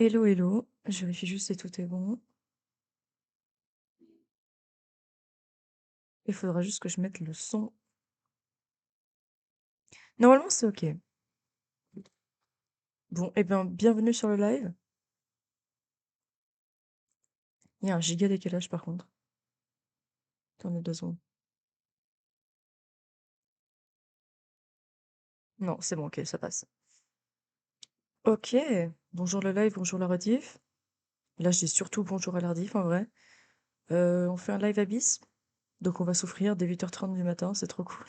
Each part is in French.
Hello, hello. Je vérifie juste si tout est bon. Il faudra juste que je mette le son. Normalement, c'est ok. Bon, eh bien, bienvenue sur le live. Il y a un giga décalage par contre. Attendez 2 secondes. Non, c'est bon, ok, ça passe. Ok, bonjour le live, bonjour la rediff. Là, je dis surtout bonjour à la rediff en vrai. On fait un live Abyss. Donc, on va s'offrir dès 8h30 du matin, c'est trop cool.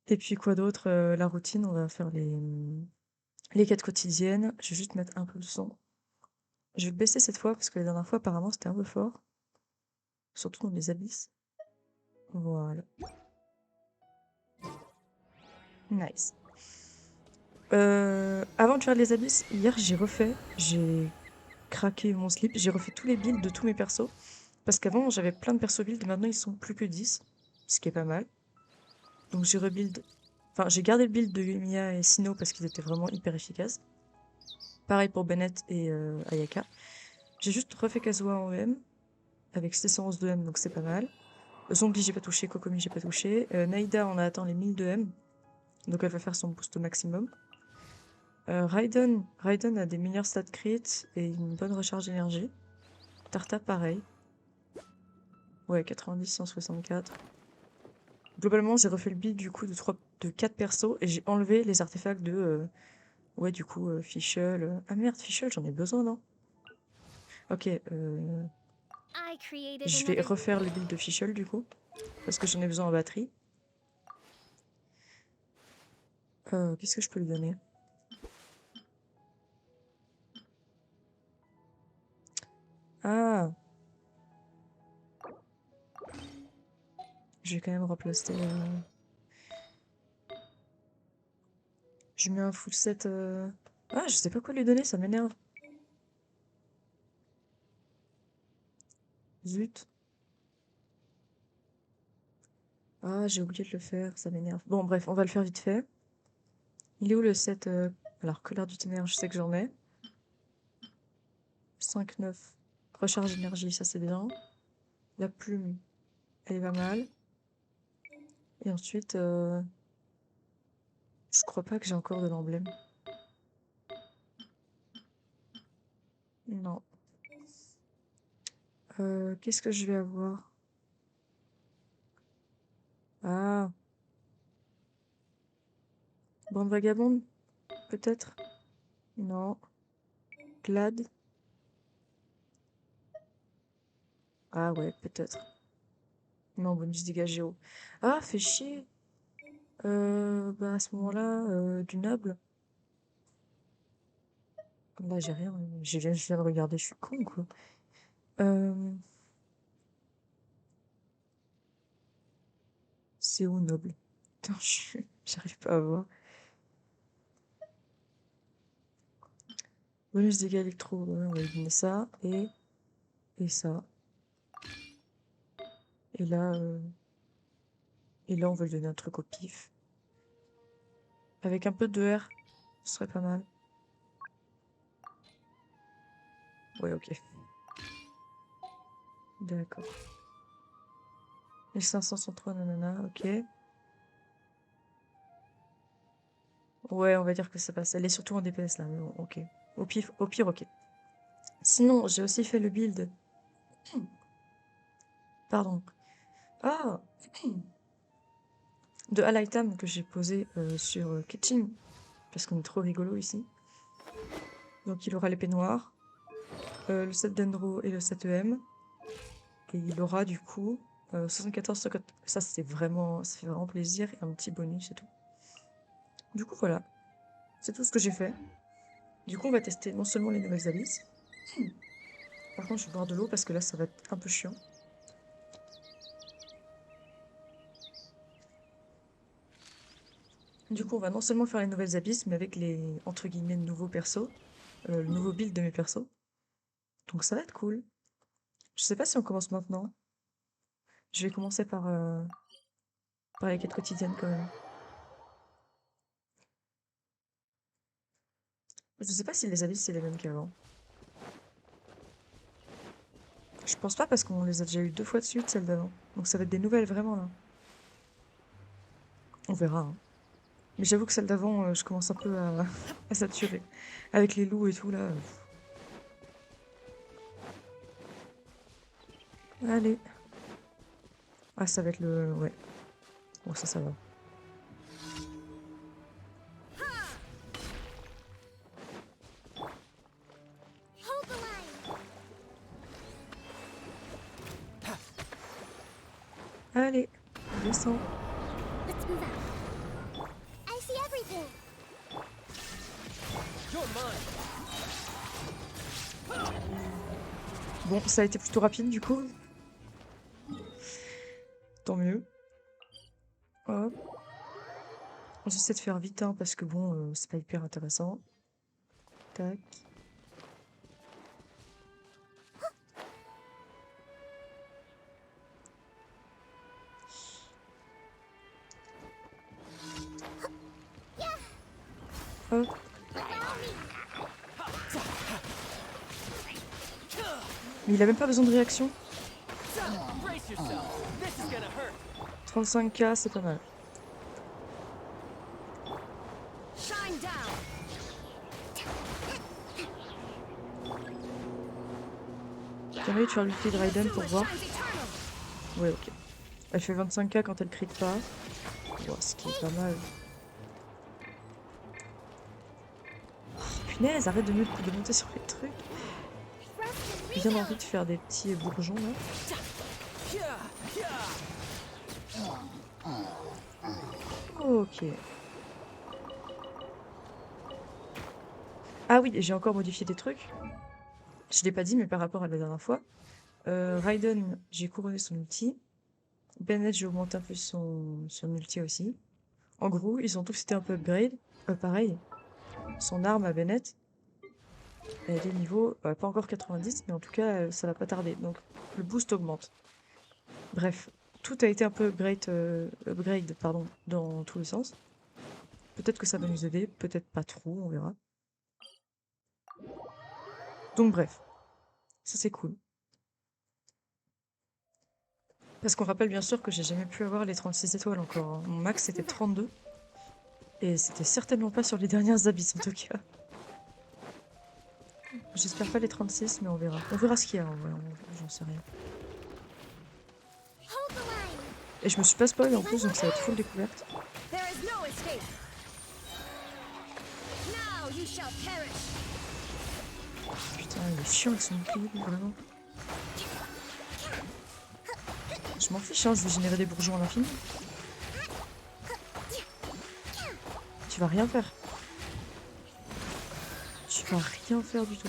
Et puis, quoi d'autre? La routine, on va faire les quêtes quotidiennes. Je vais juste mettre un peu de son. Je vais le baisser cette fois parce que la dernière fois, apparemment, c'était un peu fort. Surtout dans les abysses. Voilà. Nice. Avant de faire les abysses, hier, j'ai craqué mon slip, j'ai refait tous les builds de tous mes persos. Parce qu'avant, j'avais plein de persos build, maintenant ils sont plus que 10, ce qui est pas mal. Donc j'ai rebuild. Enfin, j'ai gardé le build de Yumiya et Sino parce qu'ils étaient vraiment hyper efficaces. Pareil pour Bennett et Ayaka. J'ai juste refait Kazuha en EM, avec 611 de M, donc c'est pas mal. Zombie, j'ai pas touché, Kokomi, j'ai pas touché. Naïda, on a atteint les 1000 de M, donc elle va faire son boost au maximum. Raiden a des meilleurs stats crit et une bonne recharge d'énergie. Tarta, pareil. Ouais, 90, 164. Globalement, j'ai refait le build du coup de 4 persos et j'ai enlevé les artefacts de. Ouais, du coup, Fischl. Ah merde, Fischl, j'en ai besoin, non? Ok, je vais refaire le build de Fischl du coup, parce que j'en ai besoin en batterie. Qu'est-ce que je peux lui donner? Ah, je vais quand même remplacer. Je mets un full set. Ah, je sais pas quoi lui donner, ça m'énerve. Zut. Ah, j'ai oublié de le faire, ça m'énerve. Bon, bref, on va le faire vite fait. Il est où le set Alors, colère du tonnerre, je sais que j'en ai. 5-9. Recharge d'énergie, ça c'est bien. La plume, elle est pas mal. Et ensuite, je crois pas que j'ai encore de l'emblème. Non. Qu'est-ce que je vais avoir? Ah, bande vagabonde, peut-être? Non. Glad? Ah ouais, peut-être. Non, bonus dégâts géo. Ah, fait chier. Bah à ce moment-là, du noble. Là, j'ai rien. Je viens de regarder, je suis con, quoi. Euh, c'est où noble? Putain, j'arrive pas à voir. Bonus dégâts électro, ouais, on va lui donner ça. Et ça. Et là, euh, et là, on va lui donner un truc au pif. Avec un peu de R, ce serait pas mal. Ouais, ok. D'accord. 1503, nanana, ok. Ouais, on va dire que ça passe. Elle est surtout en DPS là, mais bon, ok. Au pire, ok. Sinon, j'ai aussi fait le build. Pardon. Ah! De Alaitam que j'ai posé sur Kitchen. Parce qu'on est trop rigolo ici. Donc il aura l'épée noire, le set Dendro et le set EM. Et il aura du coup 74 ça ça fait vraiment plaisir et un petit bonus et tout. Du coup voilà, c'est tout ce que j'ai fait. Du coup on va tester non seulement les nouvelles abysses. Par contre je vais boire de l'eau parce que là ça va être un peu chiant. Du coup on va non seulement faire les nouvelles abysses mais avec les entre guillemets nouveaux persos, le nouveau build de mes persos. Donc ça va être cool. Je sais pas si on commence maintenant. Je vais commencer par les quêtes quotidiennes quand même. Je sais pas si les abysses c'est les mêmes qu'avant. Je pense pas parce qu'on les a déjà eu 2 fois de suite, celles d'avant. Donc ça va être des nouvelles vraiment là. On verra, hein. Mais j'avoue que celle d'avant, je commence un peu à, à saturer. Avec les loups et tout là. Allez. Ah, ça va être le. Ouais. Bon, ça va. Hold the line. Allez, descends. Let's move out. I see everything. You're mine. Bon, ça a été plutôt rapide du coup. Tant mieux. Hop. J'essaie de faire vite, hein, parce que bon, c'est pas hyper intéressant. Tac. Hop. Mais il a même pas besoin de réaction. Brace yourself. This is gonna hurt. 35K, c'est pas mal. Shine down. J'aimerais tu faire l'ulti de Raiden pour voir. Shines eternal. Ouais, ok. Elle fait 25K quand elle crit pas. Wow, ce qui est pas mal. Oh, punaise, arrête de monter sur les trucs. J'ai bien envie de faire des petits bourgeons là. Ok. Ah oui, j'ai encore modifié des trucs. Je l'ai pas dit, mais par rapport à la dernière fois. Raiden, j'ai couronné son ulti. Bennett, j'ai augmenté un peu son ulti aussi. En gros, ils ont tous été un peu upgrade. Pareil, son arme à Bennett, elle est niveau, pas encore 90, mais en tout cas, ça va pas tarder. Donc, le boost augmente. Bref, tout a été un peu upgrade, pardon, dans tous les sens. Peut-être que ça va nous aider, peut-être pas trop, on verra. Donc bref, ça c'est cool. Parce qu'on rappelle bien sûr que j'ai jamais pu avoir les 36 étoiles encore, hein. Mon max c'était 32. Et c'était certainement pas sur les dernières abysses en tout cas. J'espère pas les 36, mais on verra. On verra ce qu'il y a en vrai, j'en sais rien. Hold the line. Et je me suis pas spoil en plus, donc ça va être full découverte. There is no escape. Now you shall perish. Putain, il est chiant avec son bouclier, vraiment. Je m'en fiche, hein, je vais générer des bourgeons à l'infini. Tu vas rien faire. Tu vas rien faire du tout.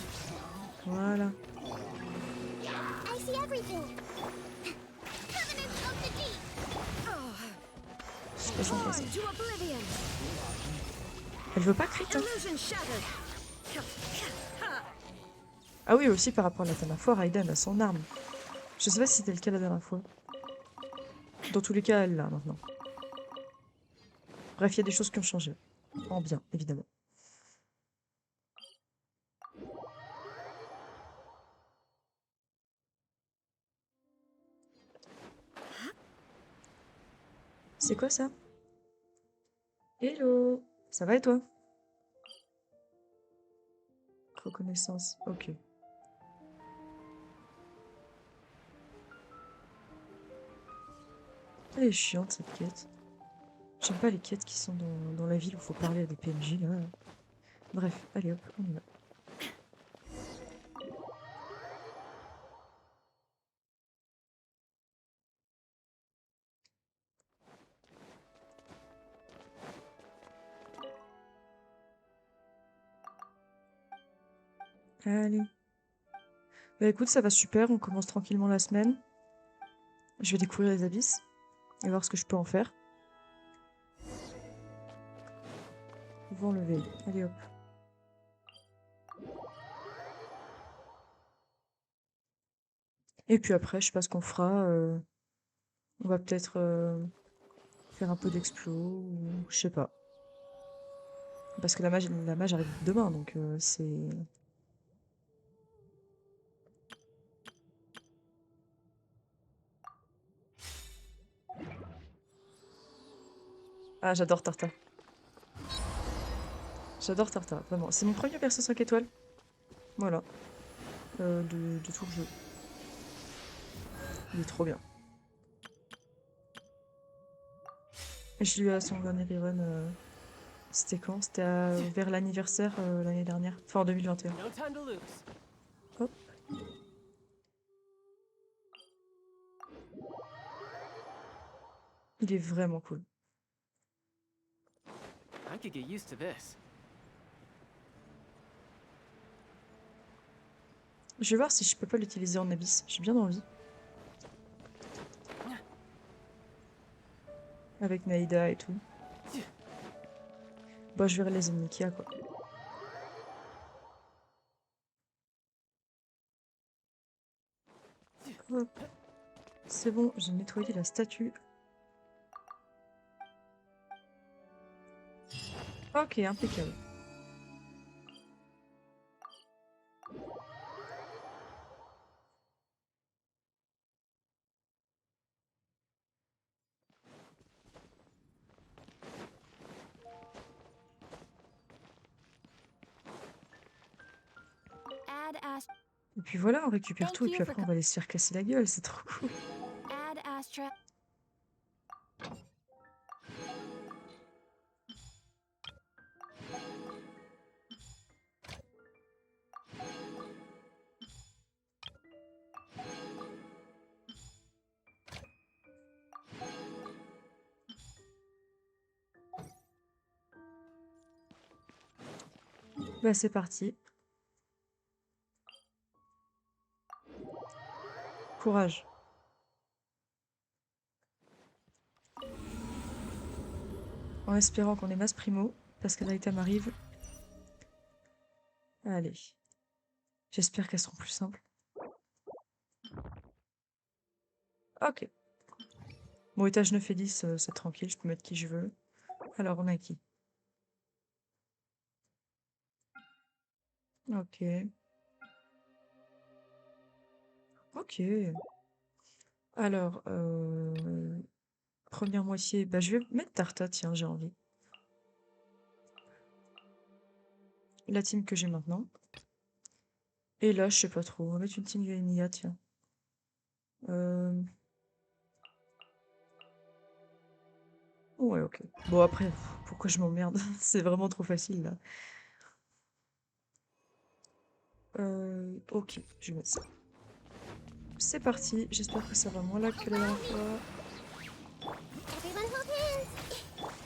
Voilà. I see everything. Covenant of the deep. C'est pas sympa ça. Born to oblivion. Elle veut pas crit, hein. Illusion shattered. Ah oui, aussi par rapport à la dernière fois, Raiden a son arme. Je sais pas si c'était le cas la dernière fois. Dans tous les cas, elle l'a maintenant. Bref, il y a des choses qui ont changé. En bien, évidemment. C'est quoi ça? Hello! Ça va et toi? Reconnaissance, ok. Elle est chiante cette quête. J'aime pas les quêtes qui sont dans la ville où faut parler à des PNJ là. Bref, allez hop, on y va. Allez. Bah écoute, ça va super, on commence tranquillement la semaine. Je vais découvrir les abysses et voir ce que je peux en faire. Pouvons lever. Allez hop. Et puis après, je sais pas ce qu'on fera. On va peut-être faire un peu d'explo ou je sais pas. Parce que la mage arrive demain, donc c'est... Ah, j'adore Tarta. J'adore Tarta, vraiment. C'est mon premier perso 5 étoiles. Voilà. De tout le jeu. Il est trop bien. Et je lui ai eu à son dernier rerun. C'était quand? C'était vers l'anniversaire l'année dernière. Enfin en 2021. No time to lose. Hop. Il est vraiment cool. I could get used to this. Je vais voir si je peux pas l'utiliser en abyss. J'ai bien envie. Avec Naïda et tout. Bon, je verrai les ennemis qu'il y a, quoi. Hop. C'est bon, j'ai nettoyé la statue. Ok, impeccable. Add Astra. Et puis voilà, on récupère Thank tout et you puis for après on va aller se faire casser la gueule, c'est trop cool. Add Astra. Bah c'est parti. Courage. En espérant qu'on ait masse primo, parce que l'item arrive. Allez. J'espère qu'elles seront plus simples. Ok. Bon, étage 9 et 10, c'est tranquille, je peux mettre qui je veux. Alors, on a qui? Ok. Ok. Alors, première moitié, bah je vais mettre Tarta, tiens, j'ai envie. La team que j'ai maintenant. Et là, je sais pas trop, on va mettre une team Yoimiya, tiens. Euh... Ouais, ok. Bon, après, pourquoi je m'emmerde? C'est vraiment trop facile, là. Ok, je vais mettre ça. C'est parti, j'espère que ça va moins lag que la dernière fois. Everyone hold hands.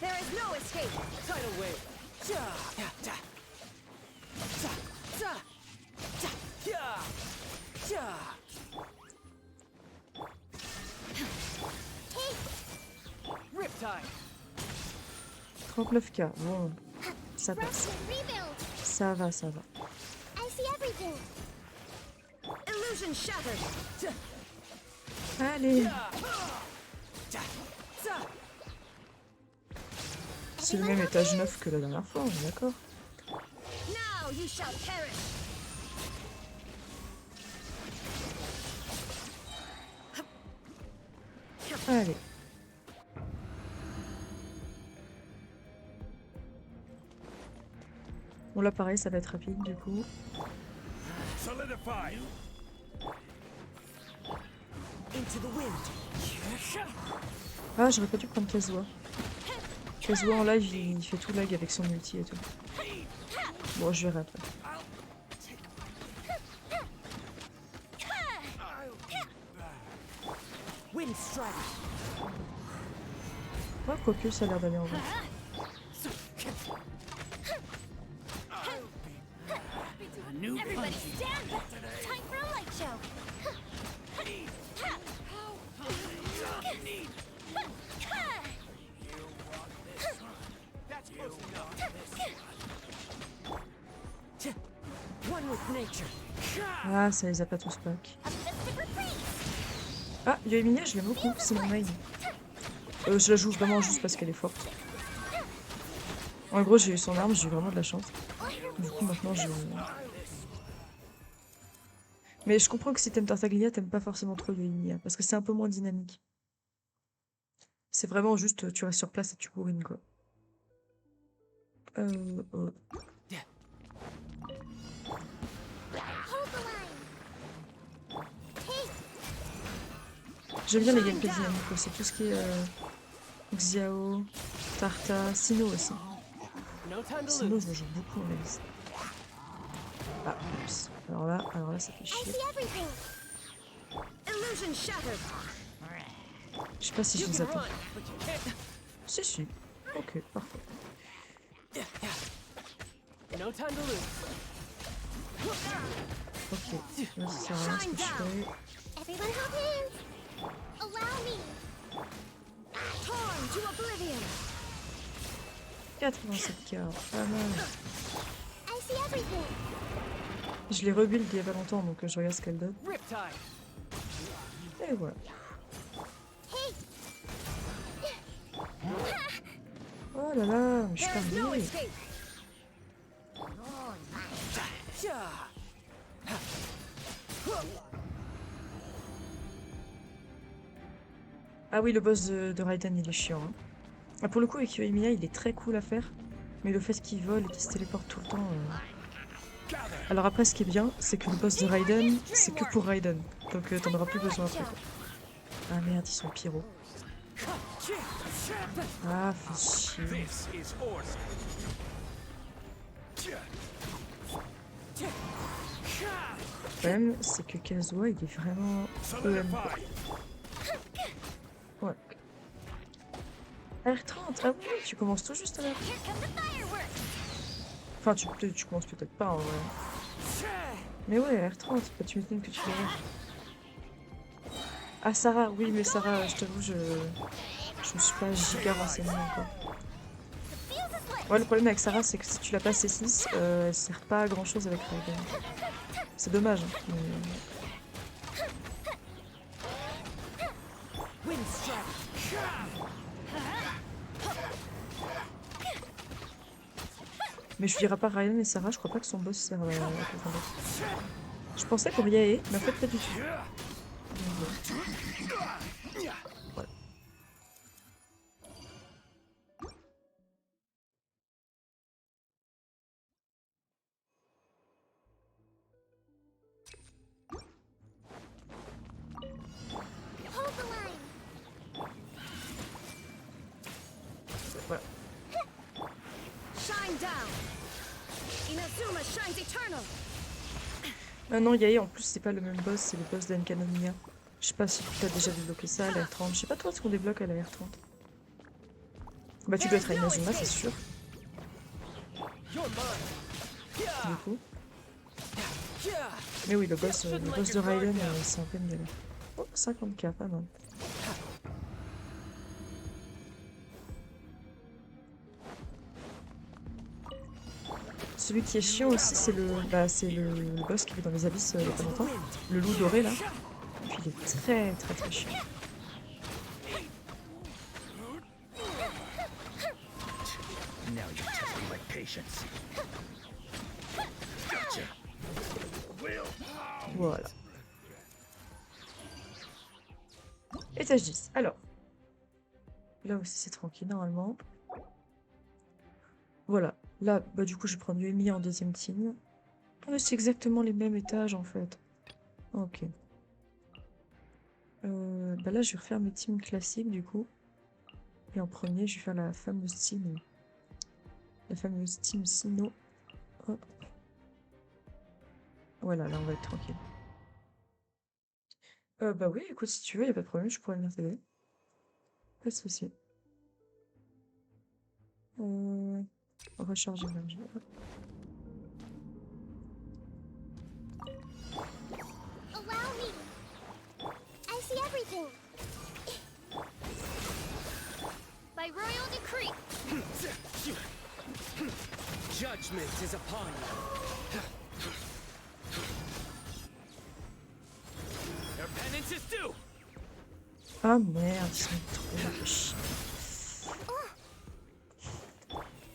There is no escape. Tidal wave. Ja, ja, ja. Ja, ja, ja, ja, ja. Riptide. 39K, bon, ça passe. Frozen rebuild. Ça va, ça va. I see everything. Illusion shattered. Ja, Allez, ja, ja, ja. c'est le même étage 9 que la dernière fois, on est d'accord. Now you shall perish. Allez. Bon là pareil, ça va être rapide du coup. Solidify. Into the wind. Ah, j'aurais pas dû prendre Kazuha. Kazuha en live, il fait tout lag avec son multi et tout. Bon, je verrai après. Wind strike. Ouais, quoique ça a l'air d'aller en vrai. A new Everybody punch. stand back. Time for a light show. That's close enough. One with nature. Ah, ça les a pas tous pack. A mystic retreat. Ah, Yoimiya, je l'aime beaucoup, c'est mon main. Je la joue vraiment juste parce qu'elle est forte. En gros, j'ai eu son arme, j'ai eu vraiment de la chance. Du coup, maintenant, je... Mais je comprends que si t'aimes Tartaglia, t'aimes pas forcément trop Yoimiya, parce que c'est un peu moins dynamique. C'est vraiment juste, tu restes sur place et tu bourrines, quoi. Euh... euh, Hold the line. Hey, J'aime bien les gameplays dynamiques aussi, tout ce qui est Xiao, Tarta, Sino aussi. No time to Sino, lose. je le joue beaucoup en liste. Ah, oups. Alors là, ça fait I chier. see everything. Illusion shattered. Je sais pas si je You les can attends. run, but you can't. Si, si. Ok, parfait. No time to lose. Ok. Là, ça sert à rien ce que je fais. Everyone hold hands. Allow me. Torn to oblivion. 87k, pas mal. I see everything. Je l'ai rebuild il y a pas longtemps, donc je regarde ce qu'elle donne. Riptide. Et voilà. Hey, Oh là là, mais je suis There is no perdue. escape. Yeah. Ah oui, le boss de Raiden, il est chiant. Hein. Ah, pour le coup, avec Yoimiya, il est très cool à faire. Mais le fait qu'il vole et qu'il se téléporte tout le temps... Alors après, ce qui est bien, c'est que le boss de Raiden, c'est que pour Raiden. Donc t'en auras plus besoin après. Quoi. Ah merde, ils sont pyro. Ah, fais chier. This is order. Le problème, c'est que Kazuha, il est vraiment EM. Quoi. Ouais. R30, ah oui, tu commences tout juste à l'heure. here come the fireworks. Enfin, tu commences peut-être pas en vrai. Mais ouais, R30, bah, tu m'étonnes que tu l'aies. Ah, Sarah, oui, mais Sarah, je t'avoue, je me suis pas giga renseignée encore. Ouais, le problème avec Sarah, c'est que si tu l'as pas C6, elle sert pas à grand chose avec Raiden. C'est dommage. Hein, mais je dirais pas Raiden et Sarah, je crois pas que son boss sert à quelqu'un d'autre. Je pensais pour Yae, mais en fait pas du tout. Voilà. Hold the line. Voilà. Shine down. Inazuma shines eternal. Ah non, Yae en plus c'est pas le même boss, c'est le boss d'Enkanomiya. Je sais pas si tu as déjà débloqué ça à la R30. Je sais pas trop ce qu'on débloque à la R30. Bah tu dois être à Inazuma, c'est sûr. You're mine. Du coup. Yeah. Mais oui, le boss de Raiden, c'est un peu une galère. Oh, 50k, pas mal. Celui qui est chiant aussi, c'est le boss qui vit dans les abysses il y a pas longtemps. Le loup doré là. Et puis il est très très très chiant. Now you're testing my patience. Gotcha. Voilà. Étage 10. Alors. Là aussi c'est tranquille normalement. Voilà. Là, bah du coup je vais prendre Yoimiya en deuxième team. Ah, mais c'est exactement les mêmes étages en fait. Ok. Bah là je vais refaire mes teams classiques du coup. Et en premier je vais faire la fameuse team. La fameuse team Sino. Hop. Voilà, là on va être tranquille. Bah oui, écoute, si tu veux, y a pas de problème, je pourrais venir t'aider. Pas de souci. Recharger l'énergie. Hop. Allow me. I see everything. By royal decree. Judgment is upon you. Your penance is due. Ah merde, ils sont trop chiants.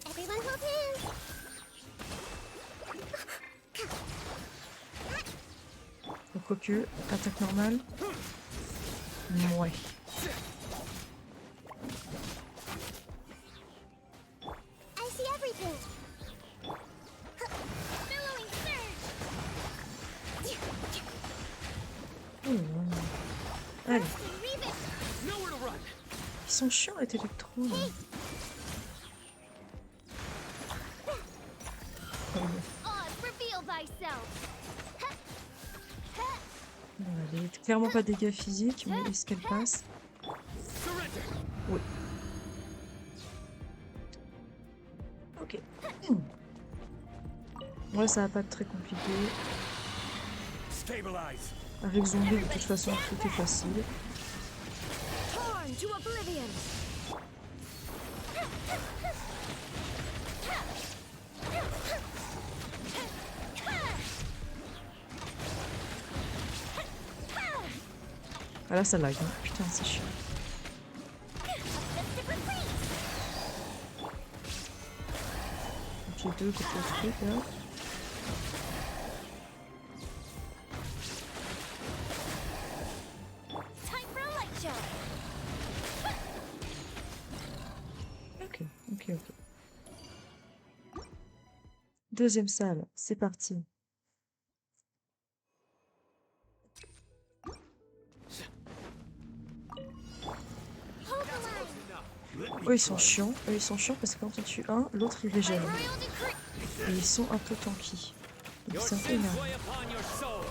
Everyone hold Quoique, attaque normale. Ouais. I see everything. Billowing surge. Oh là là. Allez, Reeve it. Nowhere to run. ils sont chiants les électros là. Oh, Oz, reveal thyself. voilà, elle est clairement pas dégâts physiques, mais est-ce qu'elle passe? Surrender. Oui. Ok. Ouais, ça va pas être très compliqué. Stabilize. Avec zombie, de toute façon, tout est facile. Torn to oblivion. Ah là, ça lag. Hein. Putain, c'est chiant. Ok, deux côté truc là. Time for a light show. Ok, ok, ok. Deuxième salle, c'est parti. Hold the line. Eux, ils sont chiants. Eux, ils sont chiants parce que quand on tue un, l'autre il régène. Royal decree. Et ils sont un peu tanky. Donc Your c'est un peu sins énervant. weigh upon your soul.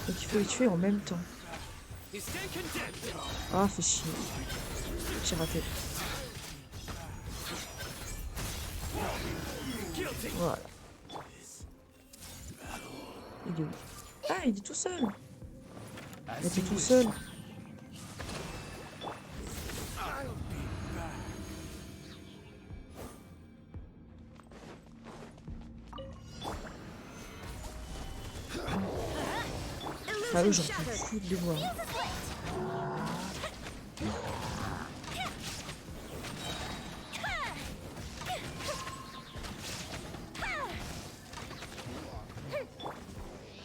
Donc il faut les tuer en même temps. You stand condemned. Ah, fait chier. J'ai raté. Guilty. Voilà. Il est où? Ah, il est tout seul. Il était tout seul. Ah eux, j'en Illusion peux shattered. fous de les voir.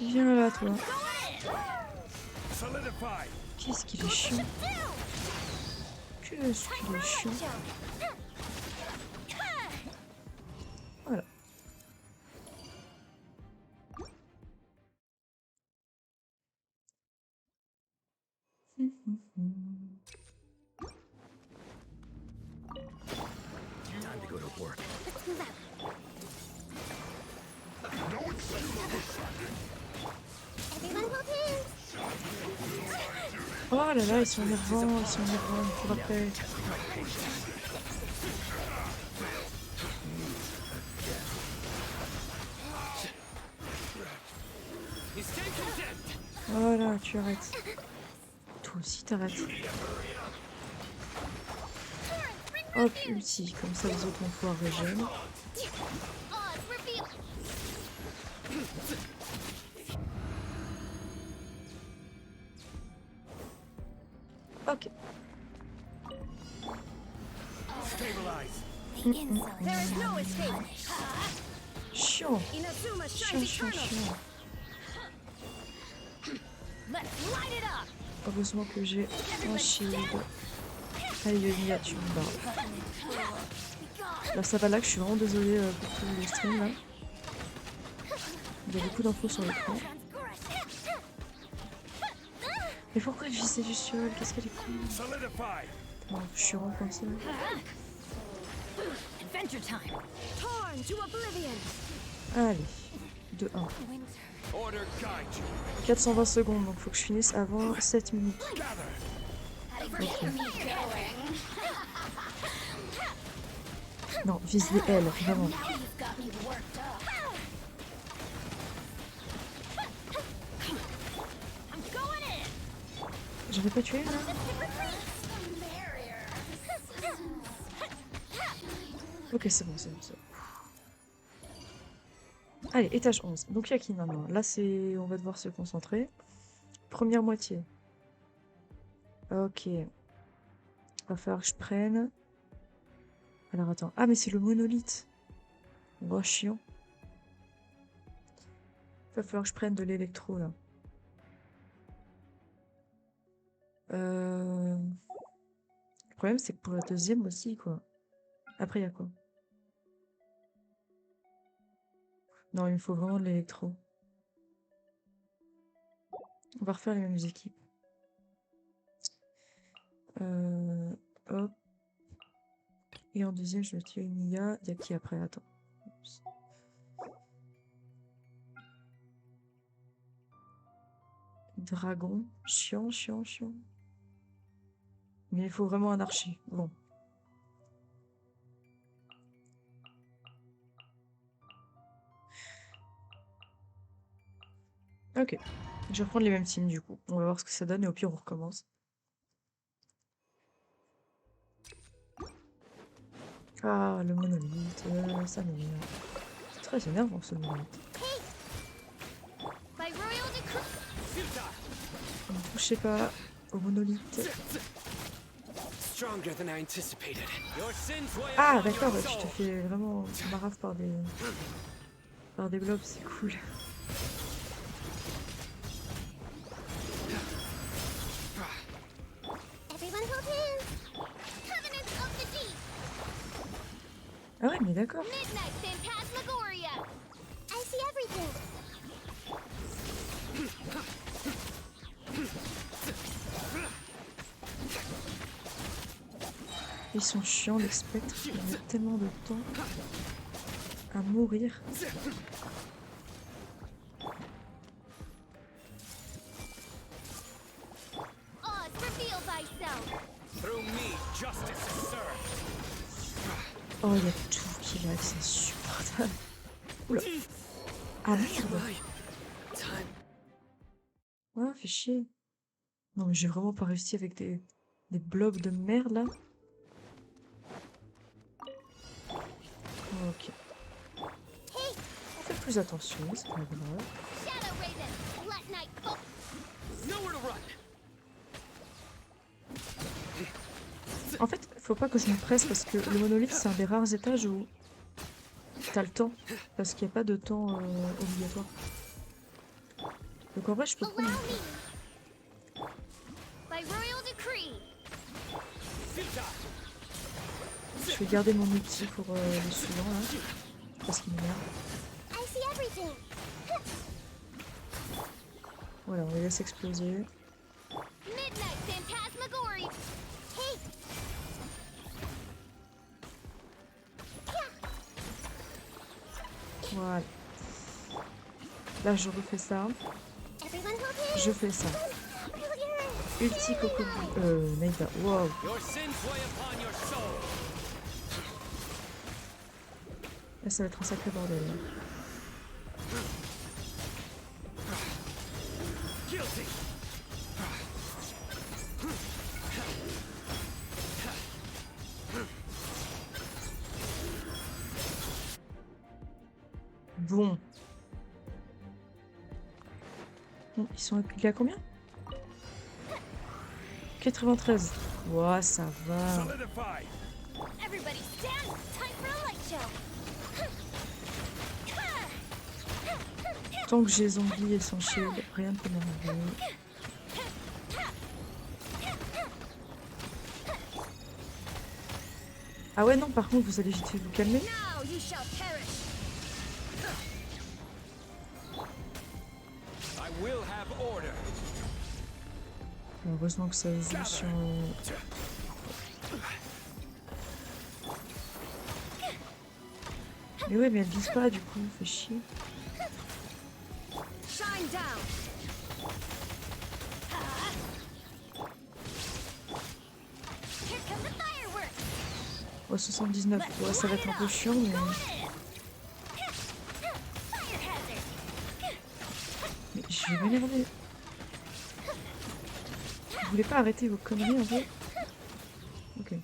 Viens là, toi. Solidify. Qu'est-ce qu'il est chiant. Qu'est-ce qu'il est chiant. Voilà. Time to go to work. Let's move out. Everyone hold hands. Oh là là, ils sont énervants, ils sont énervants. Pour après. You stand condemned. Voilà, tu arrêtes. Toi aussi, t'arrêtes. Hop, ulti. Comme ça, les autres vont pouvoir régénérer. Oz, reveal. Ok. Stabilize. The insolent. There is no escape. Chiant. Inazuma Chiant, shines chiant, eternal. chiant. Let's light it up. Heureusement que j'ai un shield. Aïe, aïe, tu me barres. Là, ça va là que je suis vraiment désolée pour tout le stream là. Il y a beaucoup d'infos sur l'écran. Mais pourquoi elle visait du sol? Qu'est-ce qu'elle est cool? Solidify. Non, je suis vraiment comme ça. Adventure time. Torn to oblivion. Allez, 2-1. Order guide you. 420 secondes, donc faut que je finisse avant 7 minutes. Gather. Ok. Non, vise les L, vraiment. I'm going in. J'avais pas tué là? Ok, c'est bon, c'est bon, c'est bon. Allez, étage 11. Donc il y a qui maintenant? Là, c'est... on va devoir se concentrer. Première moitié. Ok. Va falloir que je prenne... Alors attends. Ah, mais c'est le monolithe. Oh, chiant. Va falloir que je prenne de l'électro là. Le problème c'est que pour la deuxième aussi quoi. Après il y a quoi? Non, il me faut vraiment de l'électro. On va refaire les mêmes équipes. Hop. Et en deuxième, je vais tuer une IA. Il y a qui après? Attends. Oups. Dragon. Chiant, chiant, chiant. Mais il faut vraiment un archer. Bon. Ok. Je vais reprendre les mêmes teams du coup. On va voir ce que ça donne et au pire on recommence. Ah, le monolithe. Ça m'énerve. C'est très énervant ce monolithe. By royal decree. Ne touchez pas au monolithe. Stronger than I anticipated. Your sins weigh Ah, upon d'accord, your tu te soul. fais vraiment marave par des globes, c'est cool. Everyone hold hands. Covenants of the deep. Ah ouais, mais d'accord. Midnight Phantasmagoria. I see everything. Ils sont chiants, les spectres. Ils mettent tellement de temps à mourir. Oz, reveal thyself. Through me, justice is served. Oh, il y a tout qui lag, c'est insupportable. Oula. Ah merde. My time. Ah, fait chier. Non, mais j'ai vraiment pas réussi avec des blobs de merde là. Ok. On fait plus attention, c'est pas grave. Shadow Raven. Let night fall. Nowhere to run. En fait, faut pas que je me presse parce que le monolithe, c'est un des rares étages où t'as le temps. Parce qu'il n'y a pas de temps obligatoire. Donc en vrai, je peux Allow prendre. me. By royal decree. Je vais garder mon outil pour le suivant là. Parce qu'il m'énerve. I see everything. Voilà, on les laisse exploser. Midnight Phantasmagoria. Hey. Voilà. Là, je refais ça. Everyone hold hands. Je fais ça. Brilliant. Ulti Coco. Naïda. Wow. Your sins weigh upon your soul. Là, ça va être un sacré bordel. Là. Guilty. Bon. Bon, ils sont il est à combien? 93. Ouah, ça va. Solidify! Everybody stand. Time for a light show. Tant que j'ai zombie et son shield, rien ne peut m'arriver. Ah ouais, non, par contre, vous allez vite fait vous calmer. Now you shall perish. I will have order. Heureusement que ça joue sur... Mais ouais, mais elle vise pas, du coup, fait chier. Shine down. Here come the fireworks. Oh, 79. Ouais, ça va être un peu chiant, mais... Fire hazard. Mais je vais m'énerver. Vous voulez pas arrêter vos conneries, en fait? Ok.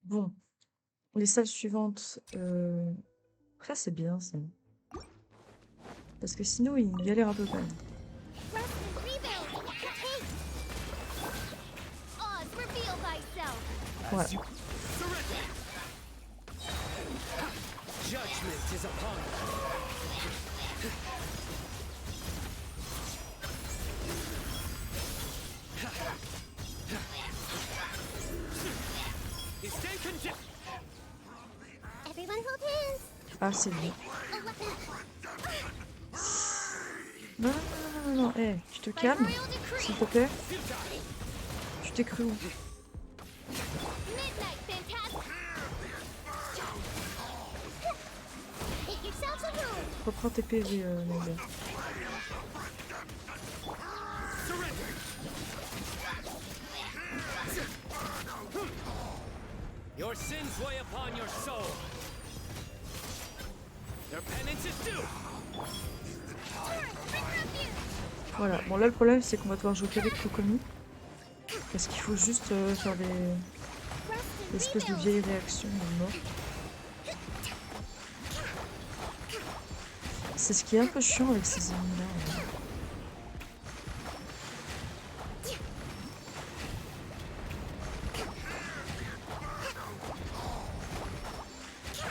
Bon. Les salles suivantes... Ça, c'est bien, ça. Parce que sinon, il galère un peu quand même. Rust and rebuild. Hey. Oz, reveal thyself. Voilà. Judgment is upon you. Stay content. Everyone hold hands. Ah, c'est lui. A weapon. Non, non, non, non, non, non. Eh, tu te calmes, Royal decree. s'il te plaît. Tu t'es cru où? Midnight Phantasm. Make yourselves a room. Reprends tes PV, Nadia. Your sins weigh upon your soul. Your penance is due. Voilà. Bon, là, le problème, c'est qu'on va devoir jouer qu'avec Kokomi. Parce qu'il faut juste faire des espèces de vieilles réactions de mort. C'est ce qui est un peu chiant avec ces ennemis-là.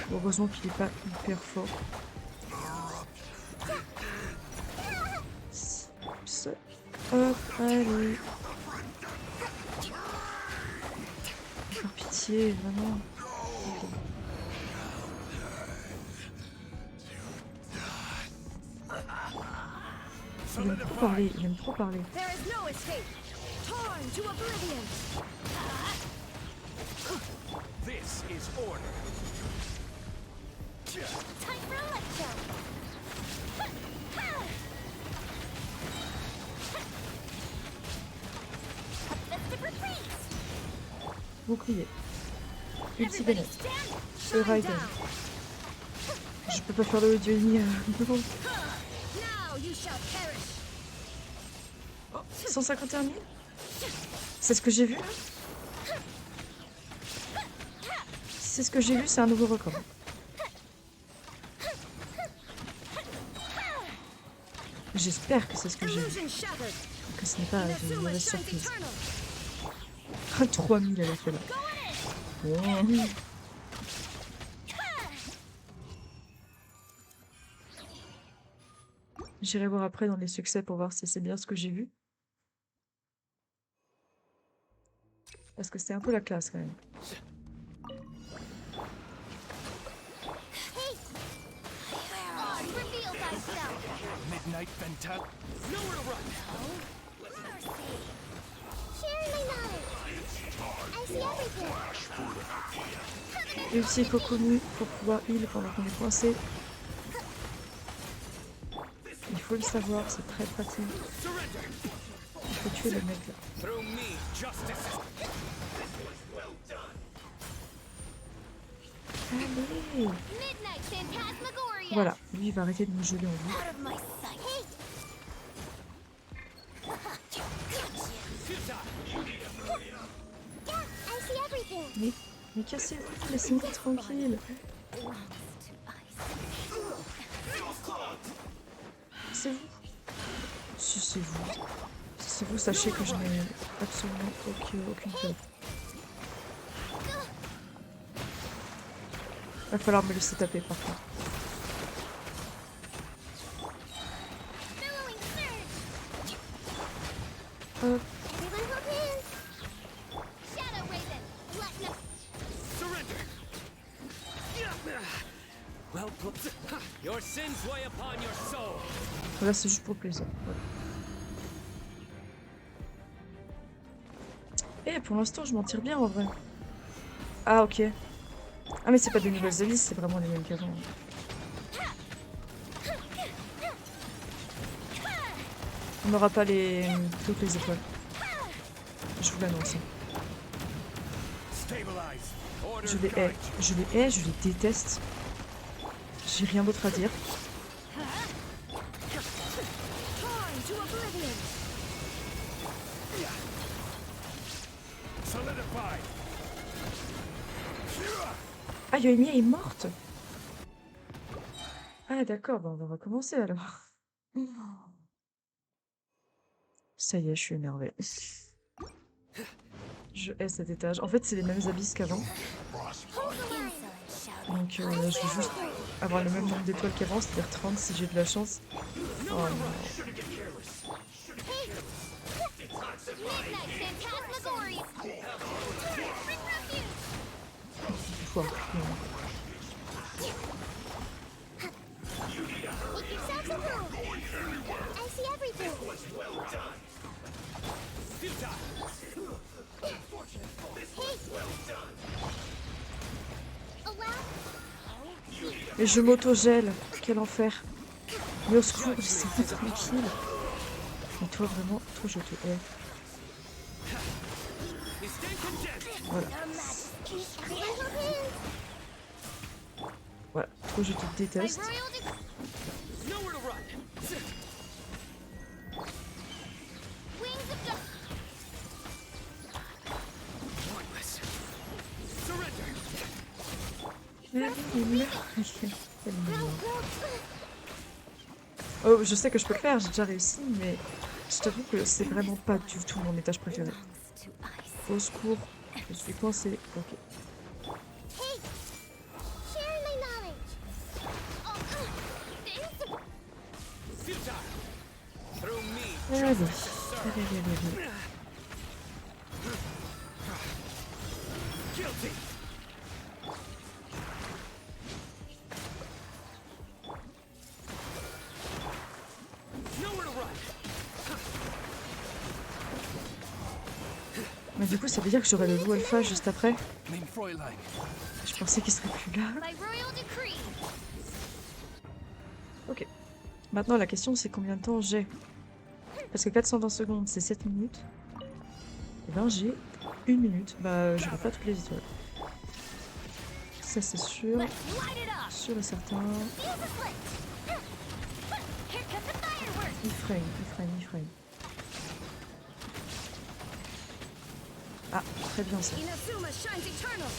Bon, heureusement qu'il est pas hyper fort. Hop, allez. Par pitié, vraiment. Il aime trop parler, il aime trop parler. There is no escape. Torn to oblivion. This is order. Time for a lecture. Festive retreats. Bouclier. Ulti Everybody Bennett. stand. Raiden. Je peux pas faire le audio ennemi. Non. Now you shall perish. 151 000. C'est ce que j'ai vu là. C'est ce que j'ai vu, c'est un nouveau record. J'espère que c'est ce que j'ai vu. Illusion shattered. Que ce n'est pas une Inazuma mauvaise shines surprise. eternal. 3000 elle a fait là. Bon. J'irai voir après dans les succès pour voir si c'est bien ce que j'ai vu. Parce que c'était un peu la classe quand même. Hey. Reveal thyself. Midnight Phantasm. Nowhere to run. Share my knowledge. I see everything. Ulti Kokomi pour pouvoir heal pendant qu'on est coincé. Il faut le savoir, c'est très pratique. Il faut tuer le mec là. Through me, justice. Allez. Midnight Phantasmagoria. Voilà, lui il va arrêter de me geler en vie. Out of my sight. Hey. Yeah, I see everything. Mais cassez-vous, laissez-moi tranquille. C'est vous. Si c'est vous. Si c'est vous, sachez que je n'ai absolument aucune peur. Va falloir me laisser taper par contre. Billowing surge. Hop. Everyone hold hands. Shadow Raven. Let no. Surrender. Well put. Your sins weigh upon your soul. Là c'est juste pour le plaisir. Voilà. Et pour l'instant je m'en tire bien en vrai. Ah ok. Ah mais c'est pas des nouvelles hélices, c'est vraiment les mêmes qu'avant. On n'aura pas toutes les étoiles. Je vous l'annonce. Stabilize. Order Je les hais. Je les hais, je les déteste. J'ai rien d'autre à dire. Torn to oblivion. Solidified. Ah, Yoimiya est morte. Ah d'accord, bah on va recommencer alors. Ça y est, je suis énervée. Je hais cet étage. En fait, c'est les mêmes abysses qu'avant. Donc, je vais juste avoir le même nombre d'étoiles qu'avant, c'est-à-dire 30 si j'ai de la chance. Oh non. Midnight Phantasmagories! Bring refuge! Pouah, non. Make yourselves at home! I see everything! Hey! Allow... Mais je m'auto-gèle. Quel enfer. Mais au secours, laissez pas tranquille. Mais toi, vraiment, toi, je te hais. Voilà. Voilà. Toi, je te My déteste. royal decree... Nowhere to run. Wings of dark... Pointless. Surrender. Oh, je sais que je peux le faire, j'ai déjà réussi, mais je t'avoue que c'est vraiment pas du tout mon étage préféré. Au secours, je suis coincée. Ok. Hey! Share my knowledge! Oh, thanks! Futile. Through me. Allez, allez, allez, allez. Guilty. Nowhere to run. Mais du coup, ça veut dire que j'aurai le loup alpha juste après. Mein Fräulein. Je pensais qu'il serait plus là. My royal decree! Ok. Maintenant, la question, c'est combien de temps j'ai. Parce que 420 secondes, c'est 7 minutes. Et ben, j'ai 1 minute. Bah, j'aurai pas toutes les étoiles. Ça, c'est sûr. Let's light it up! Sûr et certain. Fuse a slit! Here comes the fireworks! Iframe, Iframe, Iframe. Ah, très bien ça. Inazuma shines eternal.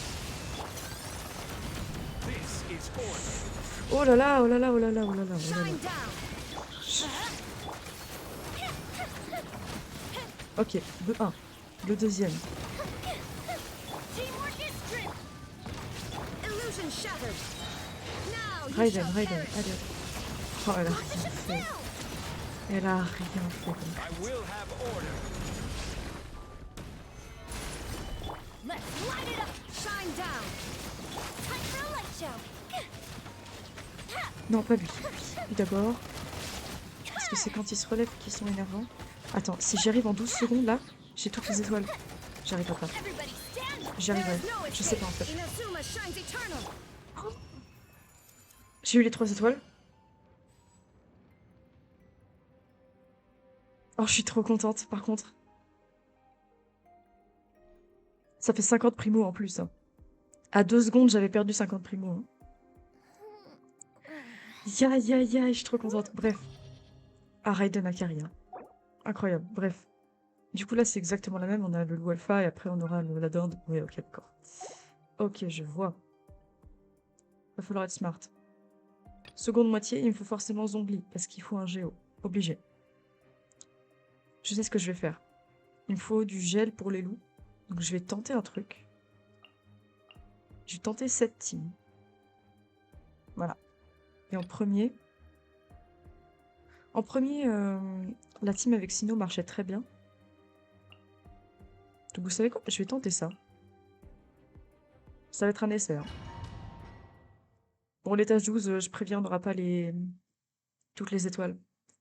This is order. Oh là là, oh là là, oh là là, oh là là, oh là là. Shine down. Ok, le 1. Le deuxième. Teamwork is strength! Illusion shattered. Now you Raiden, shall Raiden, perish. allez. Oh, elle a rien fait. Elle a rien fait comme ça. I will have order. Let's light it up! Shine down. Time for a light show! Non, pas lui. Lui d'abord. Parce que c'est quand ils se relèvent qu'ils sont énervants. Attends, si j'arrive en 12 secondes là, j'ai toutes les étoiles. J'arriverai pas. Everybody stand! J'y arriverai. There's no Je sais pas en escape. fait. Inazuma shines eternal. J'ai eu les 3 étoiles. Oh, je suis trop contente par contre. Ça fait 50 primo en plus. Hein. À 2 secondes, j'avais perdu 50 primo. Hein. Ya, ya, ya, je suis trop contente. Bref. Ah, Raiden Akari. Hein. Incroyable. Bref. Du coup, là, c'est exactement la même. On a le loup alpha et après, on aura la dinde. Oui, ok, d'accord. Ok, je vois. Va falloir être smart. Seconde moitié, il me faut forcément Zongli parce qu'il faut un géo. Obligé. Je sais ce que je vais faire. Il me faut du gel pour les loups. Donc je vais tenter un truc. Je vais tenter cette team. Voilà. Et en premier... la team avec Sino marchait très bien. Donc vous savez quoi? Je vais tenter ça. Ça va être un essai. Hein. Bon, l'étage 12, je préviens, on n'aura pas toutes les étoiles.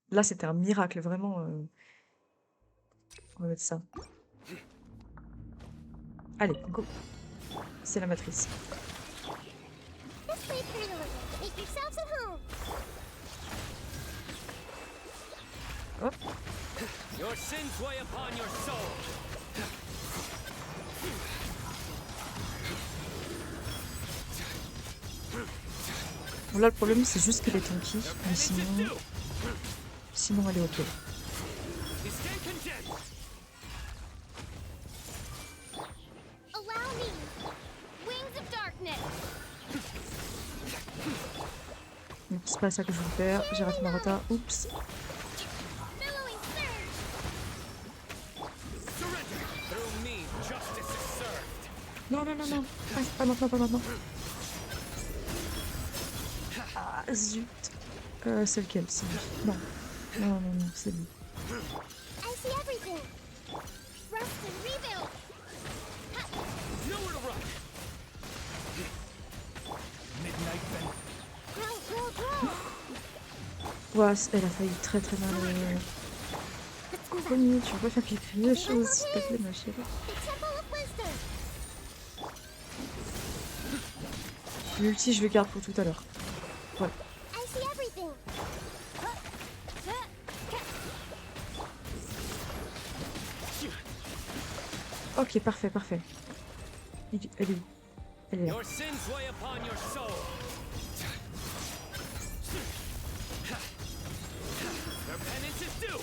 Là, c'était un miracle, vraiment. On va mettre ça. Allez, go. C'est la matrice. This way, Colonel. Make yourselves at home! Hop. Your sins weigh upon your soul. Bon, là, le problème, c'est juste qu'elle est tanky. Mais sinon... Sinon, elle est ok. Stand content. Allow me! Wings of darkness! Non, c'est pas ça que je voulais faire. J'ai raté ma rota. Oups. Billowing surge! Surrender. Through me, justice is served. Non, non, non, non. Ah, pas maintenant, pas maintenant. Ah, zut. C'est lequel? C'est lui. Non. Non, non, non, c'est lui. I see everything. Rest and rebuild. Nowhere to run. Midnight Ven. Grow, grow, grow. Ouais, elle a failli très très mal. Connie, tu veux pas faire quelque chose, s'il te plaît, ma chérie? The Temple of Wisdom. L'ulti, je le garde pour tout à l'heure. Voilà. I see everything. Ok, parfait, parfait. Elle est où? Elle est là. Your sins weigh upon your soul. Their penance is due.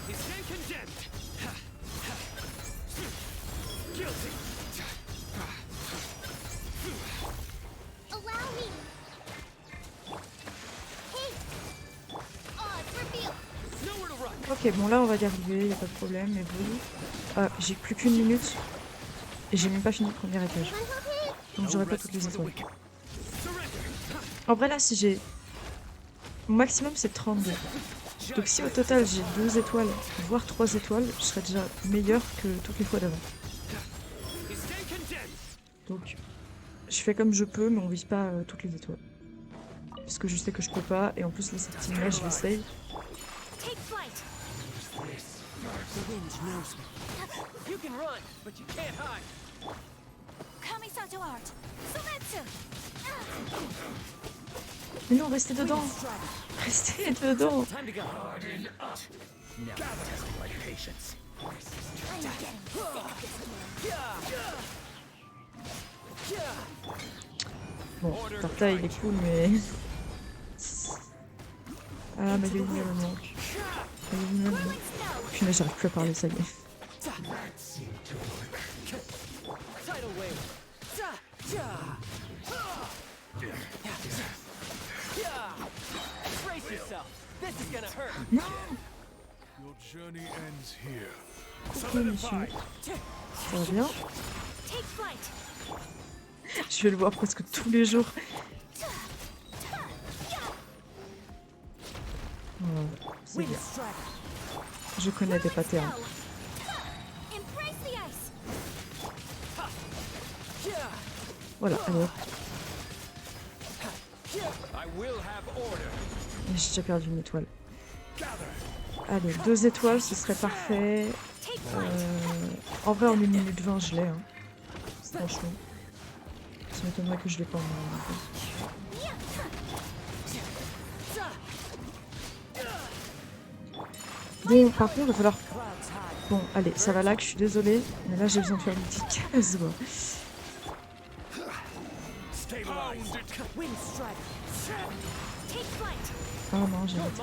He stand condemned. Guilty. Allow me. Hey. Odds revealed. Nowhere to run. Ok, bon là on va y arriver, y a pas de problème, mais vous... Ah, j'ai plus qu'une minute. Et j'ai même pas fini le premier étage. Everyone hold it. Donc j'aurai pas toutes les For the étoiles. wicked. Surrender. En vrai là, si j'ai... Mon maximum c'est 32. Donc si au total j'ai 2 étoiles, voire 3 étoiles, je serais déjà meilleur que toutes les fois d'avant. He stand condemned. Donc je fais comme je peux, mais on vise pas toutes les étoiles. Parce que je sais que je peux pas, et en plus là cette team-là je l'essaye. Take flight. The wind knows me. You can run, but you can't hide. Kamisato art. Sumetsu. Mais non, restez dedans! Restez dedans! Time to go. Now you're testing my patience. Bon, Tarta il est cool, mais... Ah, ma Yumi elle me manque. Ma Yumi elle me manque. Punaise, j'arrive plus à parler, ça y est. Tidal wave. Brace yourself. This is gonna hurt. Your journey ends here. Coucou, monsieur. Ça va bien? Take flight. Je vais le voir presque tous les jours. Voilà, c'est Wind bien. strider. Je connais des patterns. Embrace the ice. Voilà, alors. I will have order. J'ai déjà perdu une étoile. Allez, 2 étoiles, ce serait parfait. Take flight. En vrai, en 1 minute 20, je l'ai. Hein. Franchement. Ça m'étonnerait que je l'ai pas en 1 minute 20. Bon, par contre, il va falloir... Bon, allez, ça va là, que je suis désolée. Mais là, j'ai besoin de faire une petite case. Bon. Wind strider. Take flight. Oh non, j'ai raté.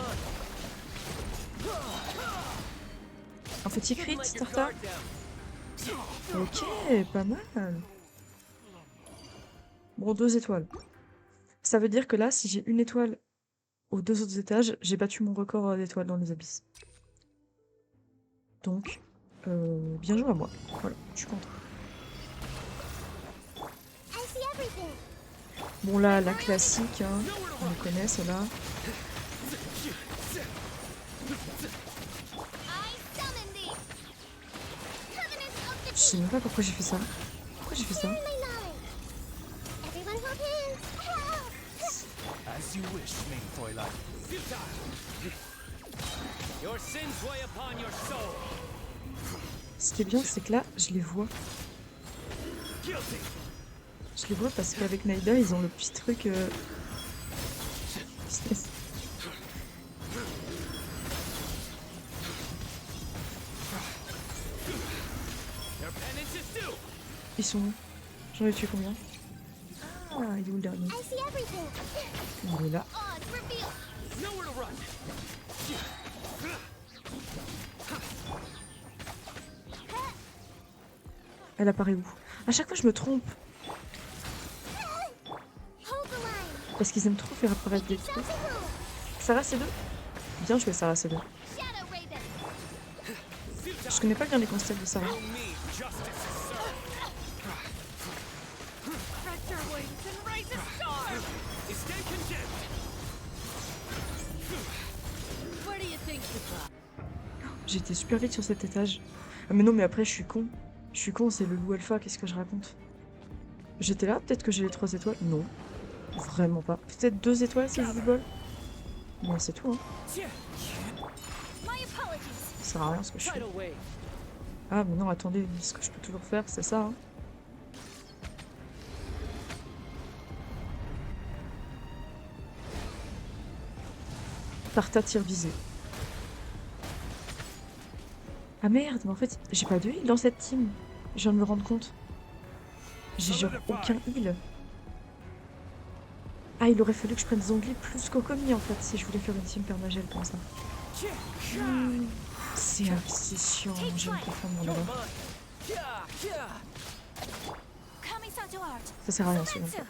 Un petit crit, Let your Tarta. guard down. Ok, pas mal. Bon, 2 étoiles. Ça veut dire que là, si j'ai une étoile aux 2 autres étages, j'ai battu mon record d'étoiles dans les abysses. Donc, bien joué à moi. Voilà, je suis content. I see everything. Bon là, la classique, hein, on le connaît, celle-là. I summon thee. Covenant of Je the sais même pas pourquoi j'ai fait ça. Pourquoi j'ai fait ça? my knowledge. Everyone hold hands. As you wish, main Fräulein. Futile. Your sins weigh upon your soul. Ce qui est bien, c'est que là, je les vois. Guilty. Je les vois parce qu'avec Naïda, ils ont le petit truc... business. Your penance is due. Ils sont où? J'en ai tué combien? Ah, il est où le dernier? I see everything. Il est là. Odds revealed. Nowhere to run. Elle apparaît où? À chaque fois, je me trompe. Hold the line. Parce qu'ils aiment trop faire apparaître des trucs. Sarah, c'est 2? Bien joué, Sarah, c'est 2. Shadow Raven. Je connais pas bien les concepts de Sarah. No need justice is served. Fracture wings and J'étais super vite sur cet étage. Ah mais non, mais après, je suis con. Je suis con, c'est le loup alpha, qu'est-ce que je raconte? J'étais là, peut-être que j'ai les 3 étoiles. Non, vraiment pas. Peut-être 2 étoiles si j'ai du bol. Mais c'est tout, hein. My apologies. Ça sert à rien ce que je fais. Tidal wave. Ah mais non, attendez, ce que je peux toujours faire, c'est ça, hein. Tarta tir visé. Ah merde, mais en fait, j'ai pas de heal dans cette team. Je viens de me rendre compte. J'ai genre aucun heal. Ah, il aurait fallu que je prenne Zongli plus Kokomi en fait, si je voulais faire une team permagel comme ça. C'est chiant, je vais me confondre mon You're là. mine. Yeah, yeah. Kamisato art. Ça sert à rien celui-là.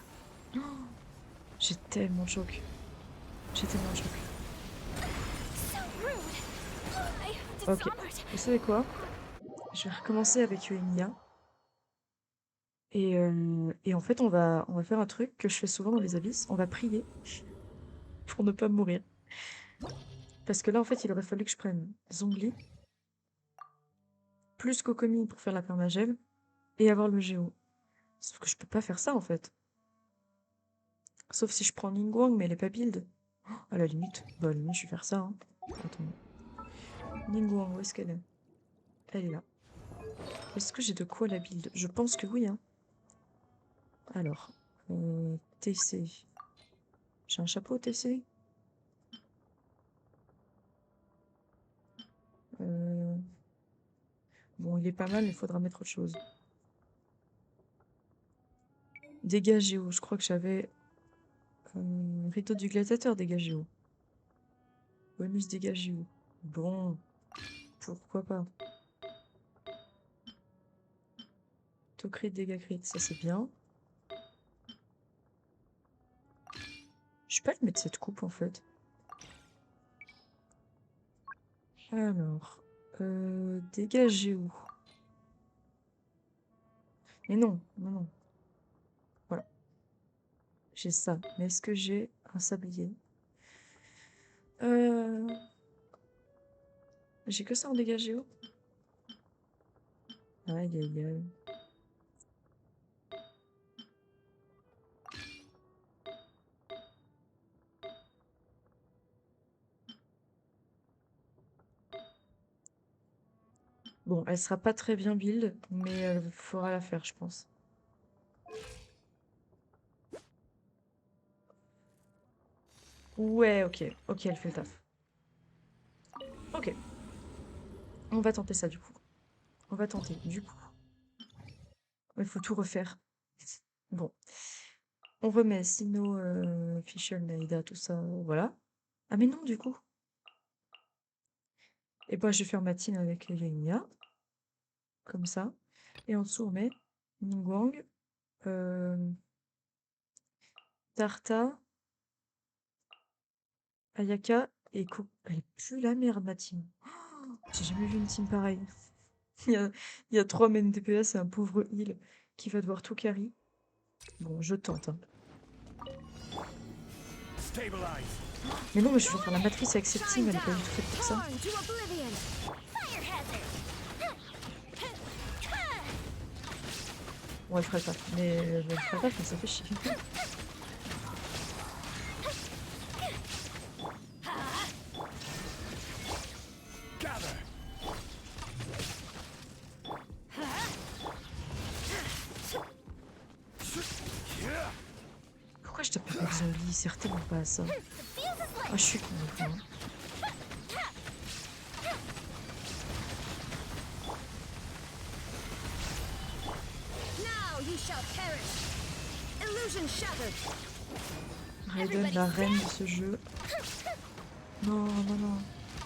Senzu. J'ai tellement de choc. J'ai tellement de choc. So rude. I have Ok, dishonored. vous savez quoi? Je vais recommencer avec Emilia. Et en fait, on va faire un truc que je fais souvent dans les abysses. On va prier pour ne pas mourir. Parce que là, en fait, il aurait fallu que je prenne Zongli, plus Kokomi pour faire la permagel, et avoir le géo. Sauf que je peux pas faire ça, en fait. Sauf si je prends Ningguang, mais elle est pas build. Oh, à la limite, bah, à la limite, je vais faire ça, hein. Attends. Ningguang, où est-ce qu'elle est? Elle est là. Est-ce que j'ai de quoi la build? Je pense que oui, hein. Alors, TC. J'ai un chapeau TC? Euh, Bon, il est pas mal, mais il faudra mettre autre chose. Dégâts géo, je crois que j'avais Rito du gladiateur, dégâts géo. Bonus dégâts géo. Bon, pourquoi pas. Taux crit, dégâts crit, ça c'est bien. Je peux pas le mettre cette coupe en fait. Alors, dégâts géo. Mais non, non, non. Voilà, j'ai ça. Mais est-ce que j'ai un sablier? Euh... J'ai que ça en dégâts géo? Aïe, aïe, aïe. Bon, elle sera pas très bien build, mais elle faudra la faire, je pense. Ouais, ok. Ok, elle fait le taf. Ok. On va tenter ça, du coup. On va tenter, du coup. Il faut tout refaire. Bon. On remet Sino, Fischl, Naïda, tout ça, voilà. Ah mais non, du coup. Et ben, je vais faire ma team avec Yenia. Comme ça. Et en dessous, on met Ningguang, Tarta, Ayaka et Ko. Elle pue la merde, ma team. J'ai jamais vu une team pareille. Il y a 3 main DPS et un pauvre heal qui va devoir tout carry. Bon, je tente, hein. Stabilize. Mais non, mais je vais faire la matrice avec cette team, elle est pas du tout faite pour ça. Torn to oblivion. Fire hazard. Bon, elle ferait pas. Mais elle ferait pas, mais ça fait chier. Gather. Yeah. Pourquoi je tape avec zombie? Il sert tellement pas à ça. Ah, je suis con, hein. Now you shall perish. Illusion shattered. Raiden, la reine de ce jeu. Non, non, non.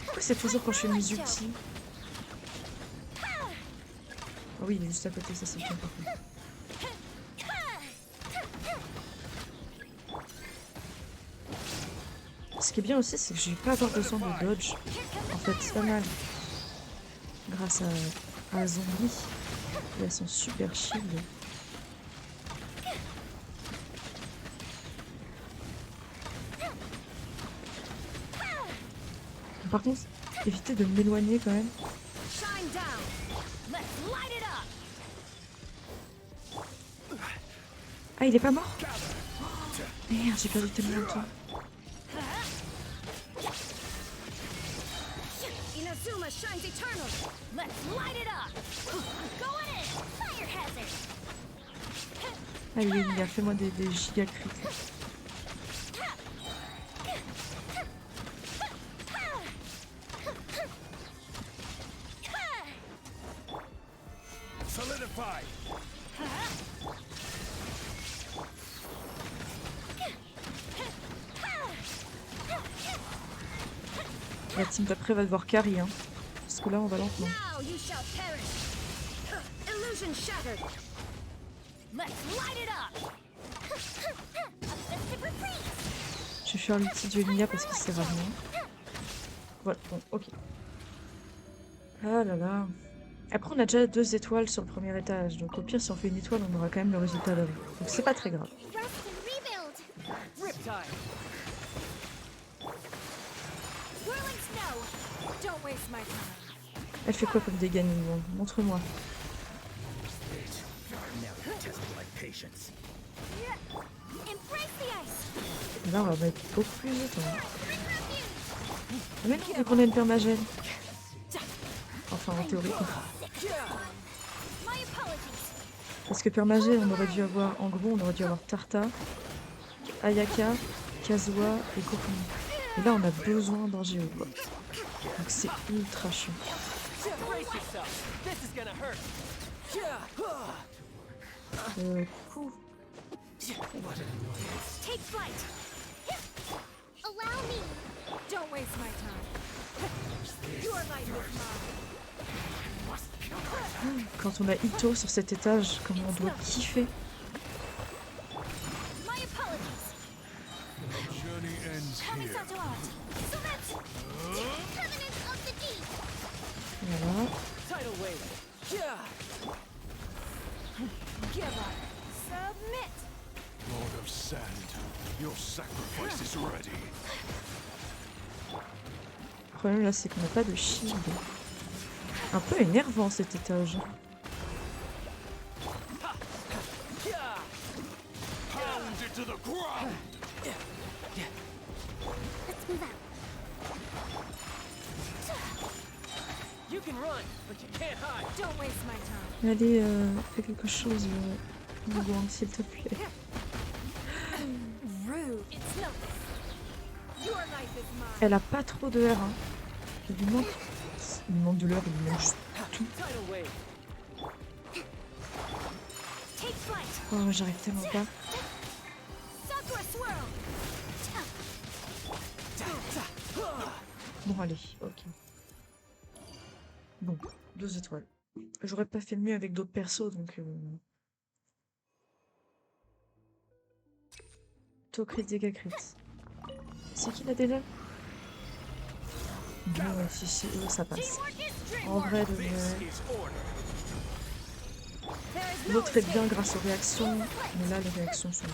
Pourquoi c'est toujours quand je fais mes ultis? Ah oui, il est juste à côté, ça c'est bien par contre. Ce qui est bien aussi, c'est que je vais pas avoir besoin de dodge. En fait, c'est pas mal. Grâce à Zombie. Et à son super shield. Par contre, éviter de m'éloigner quand même. Shine down. Let's light it up. Ah, il est pas mort? Merde, j'ai perdu tellement de temps. Inazuma shines eternal. Let's light it up. Going in. Fire hazard. Allez, il a fait moi des giga crits. Solidify. La team d'après va devoir carry, hein. Parce que là, on va lentement. Now you shall perish. Illusion shattered. Let's light it up. A festive retreat. Je vais faire l'outil du Emilia parce qu'il sert à rien. Voilà, bon, ok. Ah là là. Après, on a déjà 2 étoiles sur le premier étage. Donc au pire, si on fait une étoile, on aura quand même le résultat d'avant. Donc c'est pas très grave. Rest and rebuild. Riptide. Whirling snow. Don't waste my time. Elle fait quoi comme dégâts niveau? Montre-moi. Now you're testing my patience. Embrace the ice. Et là, on va mettre beaucoup plus de temps. Bring refuge. Mais non, vu qu'on a une permagène. Enfin, en théorie. My apologies. Parce que permagé, on aurait dû avoir, en gros, on aurait dû avoir Tarta, Ayaka, Kazuha et Kokumi. Et là, on a besoin d'un Géo, quoi. Donc c'est ultra chiant. Brace yourself. This is gonna hurt. Coucou. Take flight. Allow me. Don't waste my time. Your life is mine. Quand on a Ito sur cet étage, comment on doit kiffer. My apologies. Journey ends Coming here. Sato out. So let's Covenant of the Deep. Voilà. Tidal wave. Give up. Submit. Lord of Sand, your sacrifice is ready. Le problème là, c'est qu'on n'a pas de shield. Un peu énervant cet étage. Pound it to the ground. Let's move out. You can run, but you can't hide. Don't waste my time. Allez, fais quelque chose, Wang, s'il te plaît. Rude. It's nothing. Your life is mine. Elle a pas trop de R, hein. Il lui manque de l'heure, il lui manque juste tout. Tidal wave. Take flight. Oh, j'arrive tellement pas. Sakura swirl. Bon, allez, ok. Bon, 2 étoiles. J'aurais pas fait mieux avec d'autres persos, donc... Tokrit, dégâts crit. C'est qui là déjà? Bon, si, eux, ça passe. Teamwork is dream. En vrai, de This is order. There is no l'autre est bien grâce aux réactions, mais là, les réactions sont...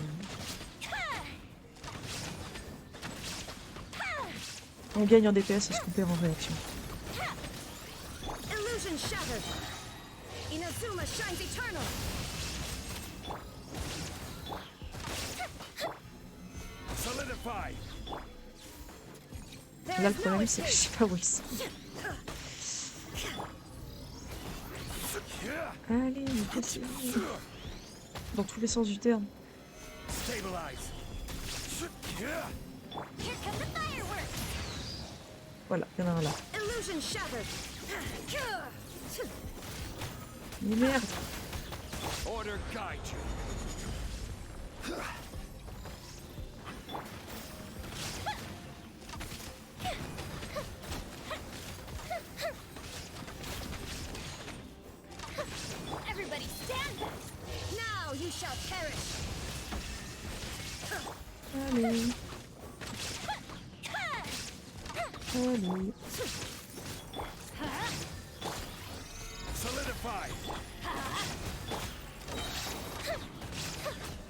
On gagne en DPS et ce qu'on perd en réaction. illusion shattered. Inazuma shines eternal. Solidify. There Là, le is no problème, c'est que je sais pas où ils sont. Allez, mais qu'est-ce que c'est? Dans tous les sens du terme. Stabilize. Here come the fireworks. Voilà, il y en a un là. illusion shattered. Mais merde! Order guide you. Everybody stand back. Now you shall perish. Allez! Allez! Solidify.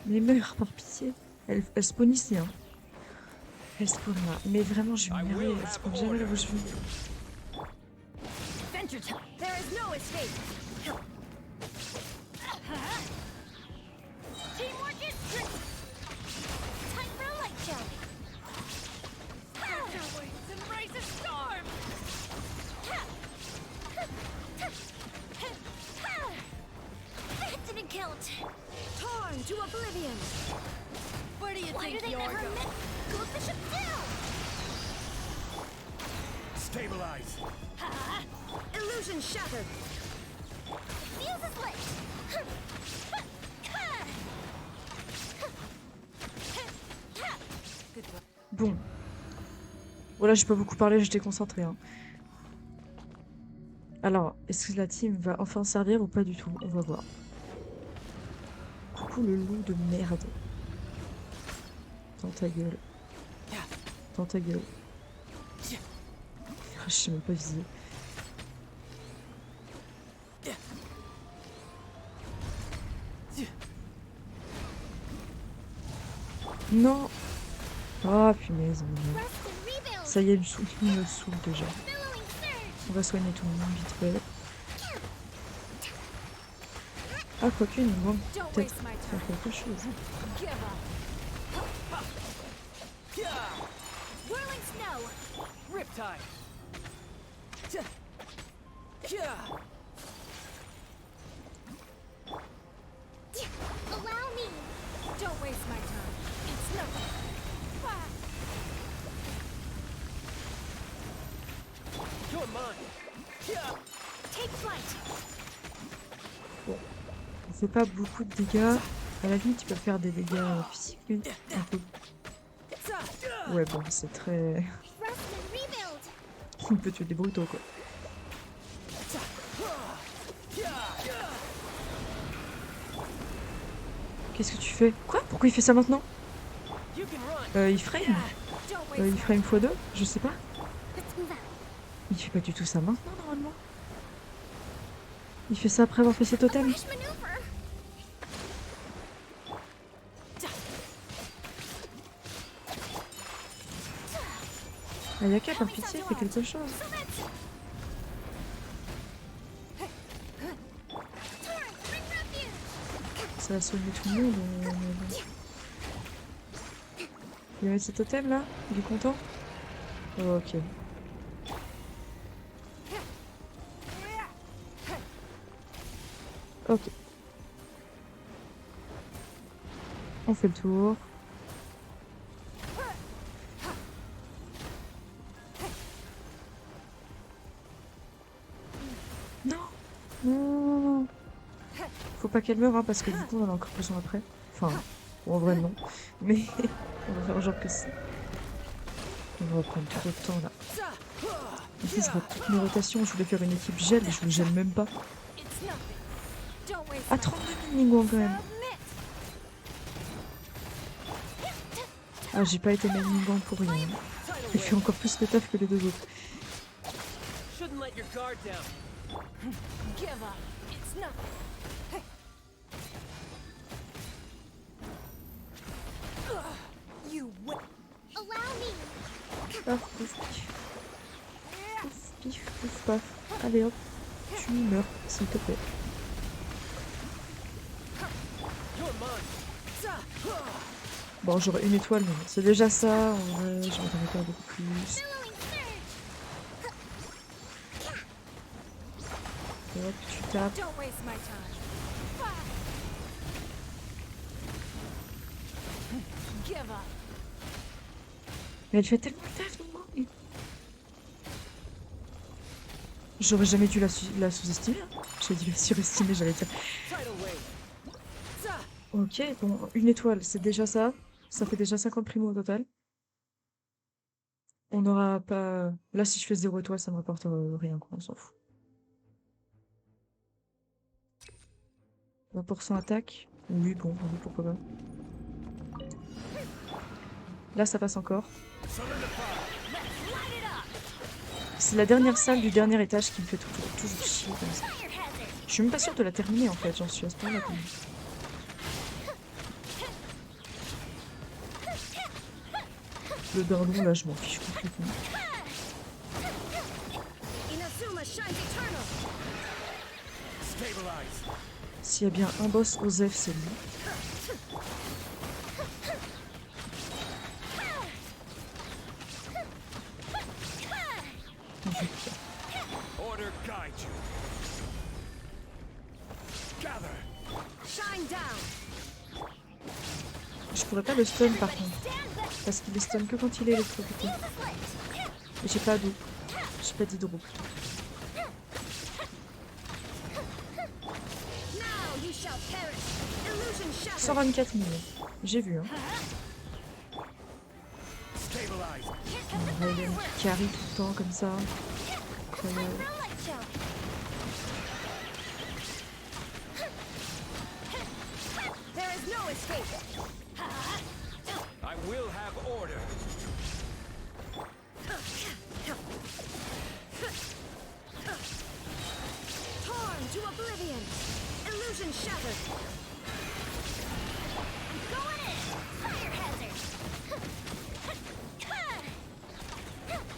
Mais meurs, par pitié! Elle spawn ici, hein. Elle spawn là. Mais vraiment, je vais m'énerver. Elle spawn jamais là où je veux. Adventure time. There is no escape. Teamwork is tricky. Time for a light show. Your wings embrace a storm. That didn't count. Torn to oblivion. Where do you Why do think they you're never going? admit? Go the ship down. Stabilize. Illusion shattered. Fuse is lit. Bon. Voilà, j'ai pas beaucoup parlé, j'étais concentrée. Hein. Alors, est-ce que la team va enfin servir ou pas du tout? On va voir. Coucou le loup de merde. Dans ta gueule. Dans ta gueule. Je sais même pas viser. Non. Ah punaise. Mais non. Rest and rebuild. Ça y est, il me saoule déjà. Billowing surge. On va soigner tout le monde vite fait. Ah, quoique, ils vont Don't peut-être waste my faire time. quelque chose. Give up. Whirling snow. Riptide. Allow me. Don't waste my time. It's nothing. You're mine. Take flight. On fait pas beaucoup de dégâts. À la limite, tu peux faire des dégâts physiques, mais un peu. Ouais, bon, c'est très. Rest and rebuild. On peut tuer des brutaux, quoi. Qu'est-ce que tu fais? Quoi? Pourquoi il fait ça maintenant? You can run. Il frame? Don't waste Il frame x2? Je sais pas. Let's move out. Il fait pas du tout ça maintenant, normalement. Il fait ça après avoir fait ses totems. Fresh maneuver. Ah, y'a qu'à, par pitié, fais quelque chose. Torrent, bring refuge. Ça a soigné tout le monde. Il va mettre ses totems là? Il est content? Ok. Ok. On fait le tour. Non! Non! Faut pas qu'elle meure, hein, parce que du coup on en a encore besoin après. Enfin, bon, en vrai non. Mais on va faire genre que si. On va prendre trop de temps là. En plus, je vois toutes mes rotations. Je voulais faire une équipe gel et je le gèle même pas. It's nothing. Don't waste À my 32 000 Ningguang quand même. Submit. Ah, j'ai pas été même Ningguang pour rien. Tidal Il fait wave. encore plus le taf que les deux autres. Shouldn't let your guard down. Give up. It's nothing. You win. Allow me. Paf, pouf, pif. Pouf, pif, pouf, paf. Allez hop, tu meurs, s'il te plaît. You're mine. Bon, j'aurais une étoile, mais c'est déjà ça. En vrai, je m'attendais pas à beaucoup plus. Billowing surge. Et hop, tu tapes. Don't waste my time. Give up. Mais elle fait tellement le taf, Ningguang. J'aurais jamais dû la sous-estimer. Hein. J'ai dû la surestimer, j'allais dire. Tidal wave. Ok, bon, une étoile, c'est déjà ça. Ça fait déjà 50 primo au total. On n'aura pas... Là, si je fais 0 étoile, ça me rapporte rien, quoi, on s'en fout. 20% attaque. Oui, bon, oui, pourquoi pas. Là, ça passe encore. C'est la dernière salle du dernier étage qui me fait toujours chier comme ça. Fire hazard. Je suis même pas sûre de la terminer, en fait. J'en suis à ce point-là, quand même. Le dindon, là, je m'en fiche complètement. Inazuma shines eternal. Stabilize. S'il y a bien un boss Osef, c'est lui. Order guide you. Gather. Shine down. Je pourrais pas le stun par contre. Parce qu'il est stun que quand il est électrocuté. Et j'ai pas d'eau. J'ai pas d'hydro plutôt. Now you shall perish. Illusion shattered. 124 millions. J'ai vu, hein. Stabilize. Raiden qui carry tout le temps comme ça. Incroyable. There is no escape. I will have order. Torn to oblivion. Illusion shattered. Going in! Fire hazard!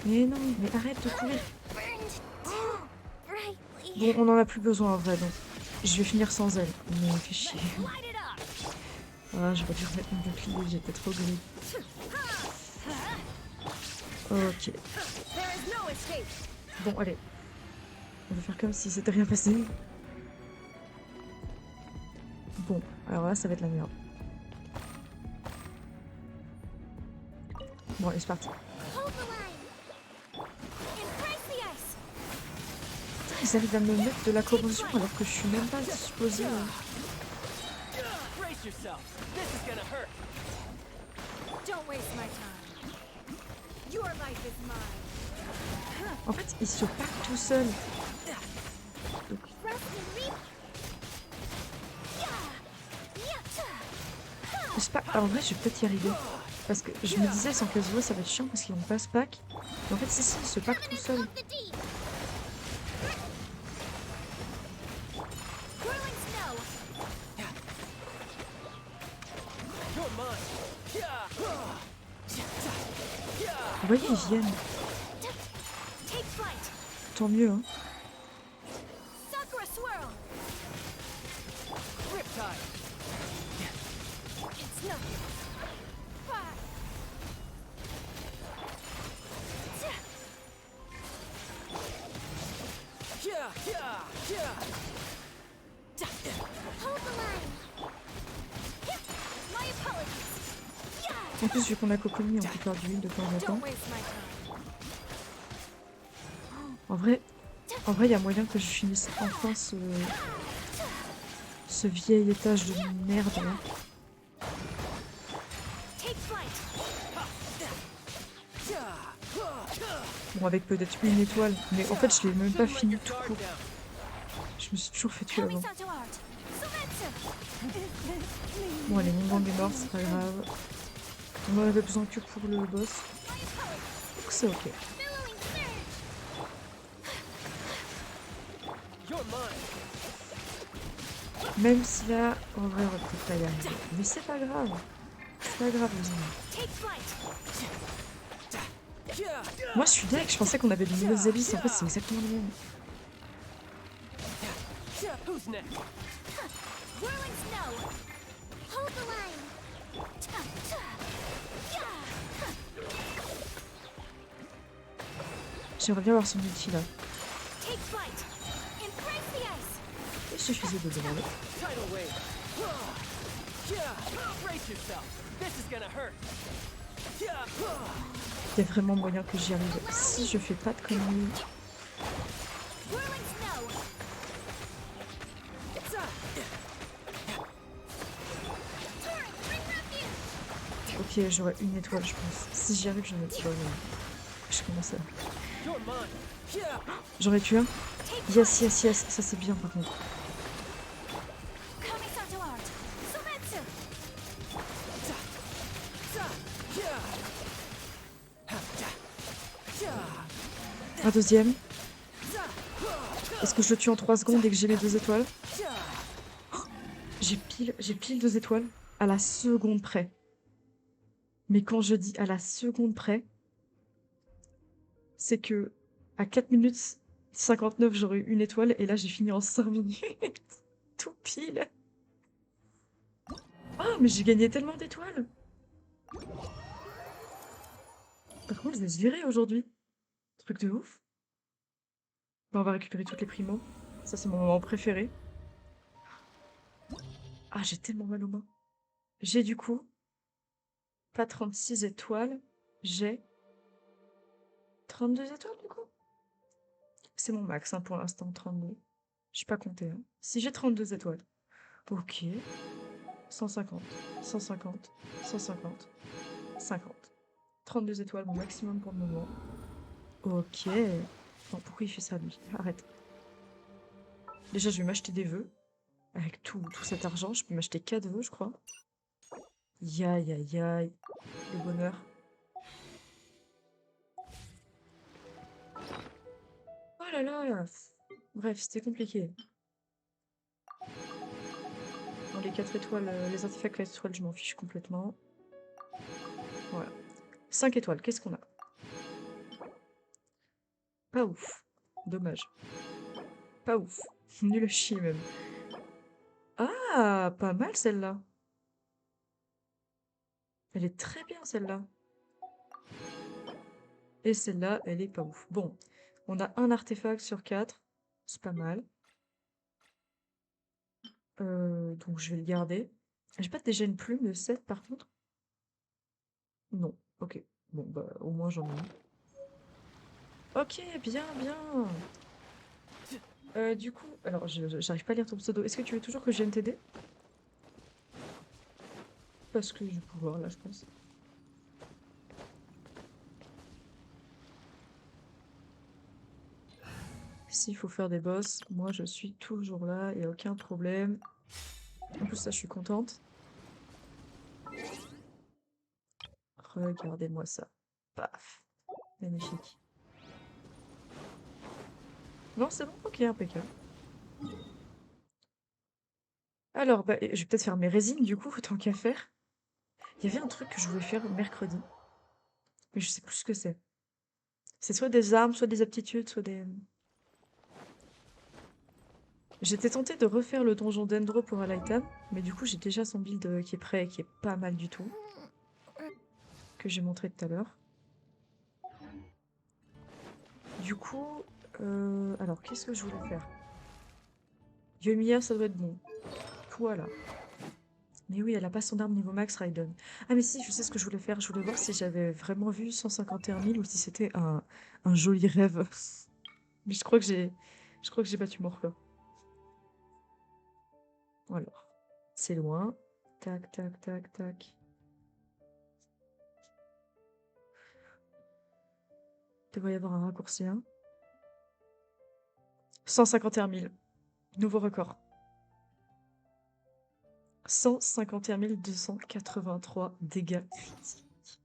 Mais non, mais arrête de courir. Burned too brightly. Bon, on en a plus besoin en vrai, donc je vais finir sans elle. Mais fait chier. Light it up! Ah, j'aurais dû remettre mon bouclier, j'étais trop gris. Ok. There is no escape. Bon, allez. On va faire comme si c'était rien passé. Bon, alors là, ça va être la merde. Bon, allez, c'est parti. Hold the line! Embrace the ice! Ils arrivent à me mettre de la corrosion alors que je suis même pas supposée. Brace yourself. This is gonna hurt. Don't waste my time. Your life is mine. En fait, il se pack tout seul. Rest and reap! Yeah! Yeah! Je sais pas, en vrai, je vais peut-être y arriver. Parce que je me disais, sans Kazuo, ça va être chiant parce qu'ils vont pas se pack. Mais en fait, si, il se pack tout seul. Of the deep! Whirling snow! You're mine. Vous voyez, ils viennent. Take flight! Tant mieux, hein. Sakura swirl! Riptide. It's nothing! Fire! Hold the line! My apologies! En plus, vu qu'on a Kokomi, on peut faire du heal de temps en temps. Don't waste my time. En vrai, il y a moyen que je finisse enfin ce vieil étage de merde là. Take flight! Bon, avec peut-être une étoile, mais en fait, je l'ai même pas fini tout court. Je me suis toujours fait tuer avant. Kamisato art! Sumetsu! Bon, allez, mon gang est mort, c'est pas grave. On en avait besoin que pour le boss. My apologies! Donc c'est ok. Billowing surge! You're mine. Même si là, en vrai, on va peut-être pas y arriver. Mais c'est pas grave. C'est pas grave, les amis. Take flight! Moi, je suis deck, je pensais qu'on avait de nouvelles abysses. En fait, c'est exactement le même. Who's next? Whirling snow! Hold the line! J'aimerais bien voir son ulti là. Take flight! Embrace the ice! Il suffisait de demander. Tidal wave. Brace yourself. This is gonna hurt. Il y a vraiment moyen que j'y arrive. Si je fais pas de conneries. Whirling snow! Torrent, bring refuge! Ok, j'aurai une étoile, je pense. Si j'y arrive, j'en ai pas. Je commence à. You're mine. J'en ai tué un. Take Yes, yes, yes. Ça, c'est bien par contre. Kamisato art! Sumetsu! Un deuxième. Est-ce que je le tue en 3 secondes dès que j'ai mes 2 étoiles? J'ai pile 2 étoiles à la seconde près. Mais quand je dis à la seconde près, c'est que à 4 minutes 59, j'aurais eu une étoile, et là j'ai fini en 5 minutes. Tout pile. Ah, mais j'ai gagné tellement d'étoiles. Par contre, je les ai virées aujourd'hui. Truc de ouf. Bon, on va récupérer toutes les primos. Ça, c'est mon moment préféré. Ah, j'ai tellement mal aux mains. J'ai du coup pas 36 étoiles. J'ai 32 étoiles du coup. C'est mon max hein, pour l'instant, 32. Je pas compté. Hein. Si j'ai 32 étoiles. Ok. 150, 150, 150, 50. 32 étoiles, mon maximum pour le moment. Ok. Non, pourquoi il fait ça lui? Arrête. Déjà, je vais m'acheter des vœux. Avec tout cet argent, je peux m'acheter 4 vœux, je crois. Aïe, aïe, aïe. Le bonheur. Oh là là. Bref, c'était compliqué. Bon, les 4 étoiles, les artefacts 4 étoiles, je m'en fiche complètement. Voilà. 5 étoiles, qu'est-ce qu'on a? Pas ouf. Dommage. Pas ouf. Nul à chier même. Ah, pas mal celle-là. Elle est très bien celle-là. Et celle-là, elle est pas ouf. Bon, on a un artefact sur 4. C'est pas mal. Donc je vais le garder. J'ai pas déjà une plume de 7 par contre? Non. Ok. Bon, bah au moins j'en ai une. Ok, bien, bien. Du coup, alors j'arrive pas à lire ton pseudo. Est-ce que tu veux toujours que je vienne t'aider? Parce que je vais pouvoir là, je pense. S'il faut faire des boss, moi je suis toujours là, y a aucun problème. En plus, ça, je suis contente. Regardez-moi ça. Paf. Magnifique. Non, c'est bon? Ok, impeccable. Alors, bah, je vais peut-être faire mes résines, du coup, tant qu'à faire. Il y avait un truc que je voulais faire mercredi, mais je sais plus ce que c'est. C'est soit des armes, soit des aptitudes, soit des... J'étais tentée de refaire le donjon d'Endro pour Alaitam, mais du coup, j'ai déjà son build qui est prêt et qui est pas mal du tout, que j'ai montré tout à l'heure. Du coup, alors, qu'est-ce que je voulais faire? Yoimiya, ça doit être bon. Voilà. Mais oui, elle a pas son arme niveau max, Raiden. Ah mais si, je sais ce que je voulais faire. Je voulais voir si j'avais vraiment vu 151 000 ou si c'était un joli rêve. Mais je crois que j'ai battu mon record. Alors, c'est loin. Tac, tac, tac, tac. Il devrait y avoir un raccourci, hein. 151 000. Nouveau record. 151 283 dégâts critiques.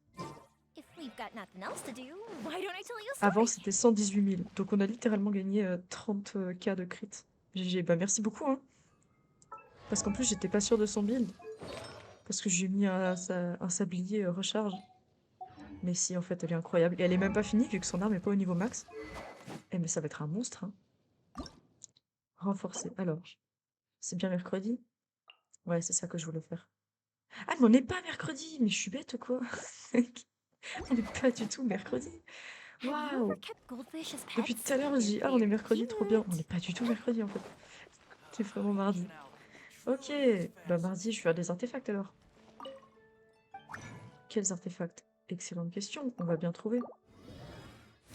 If we've got nothing else to do, why don't I tell you a Avant, story? c'était 118 000. Donc on a littéralement gagné 30K de crit. GG, bah merci beaucoup, hein. Parce qu'en plus, j'étais pas sûre de son build. Parce que j'ai mis un sablier recharge. Mais si, en fait, elle est incroyable. Et elle est même pas finie, vu que son arme est pas au niveau max. Eh, mais ça va être un monstre, hein. Renforcé. Alors, c'est bien mercredi? Ouais, c'est ça que je voulais faire. Ah, mais on n'est pas mercredi! Mais je suis bête ou quoi? On n'est pas du tout mercredi. Have you Waouh! ever kept goldfish as Depuis pets? tout à l'heure, je dis, ah, on est They're mercredi, trop bien. On n'est cute. pas du tout mercredi, en fait. C'est vraiment mardi. Ok, bah mardi, je vais faire des artefacts alors. Quels artefacts? Excellente question, on va bien trouver.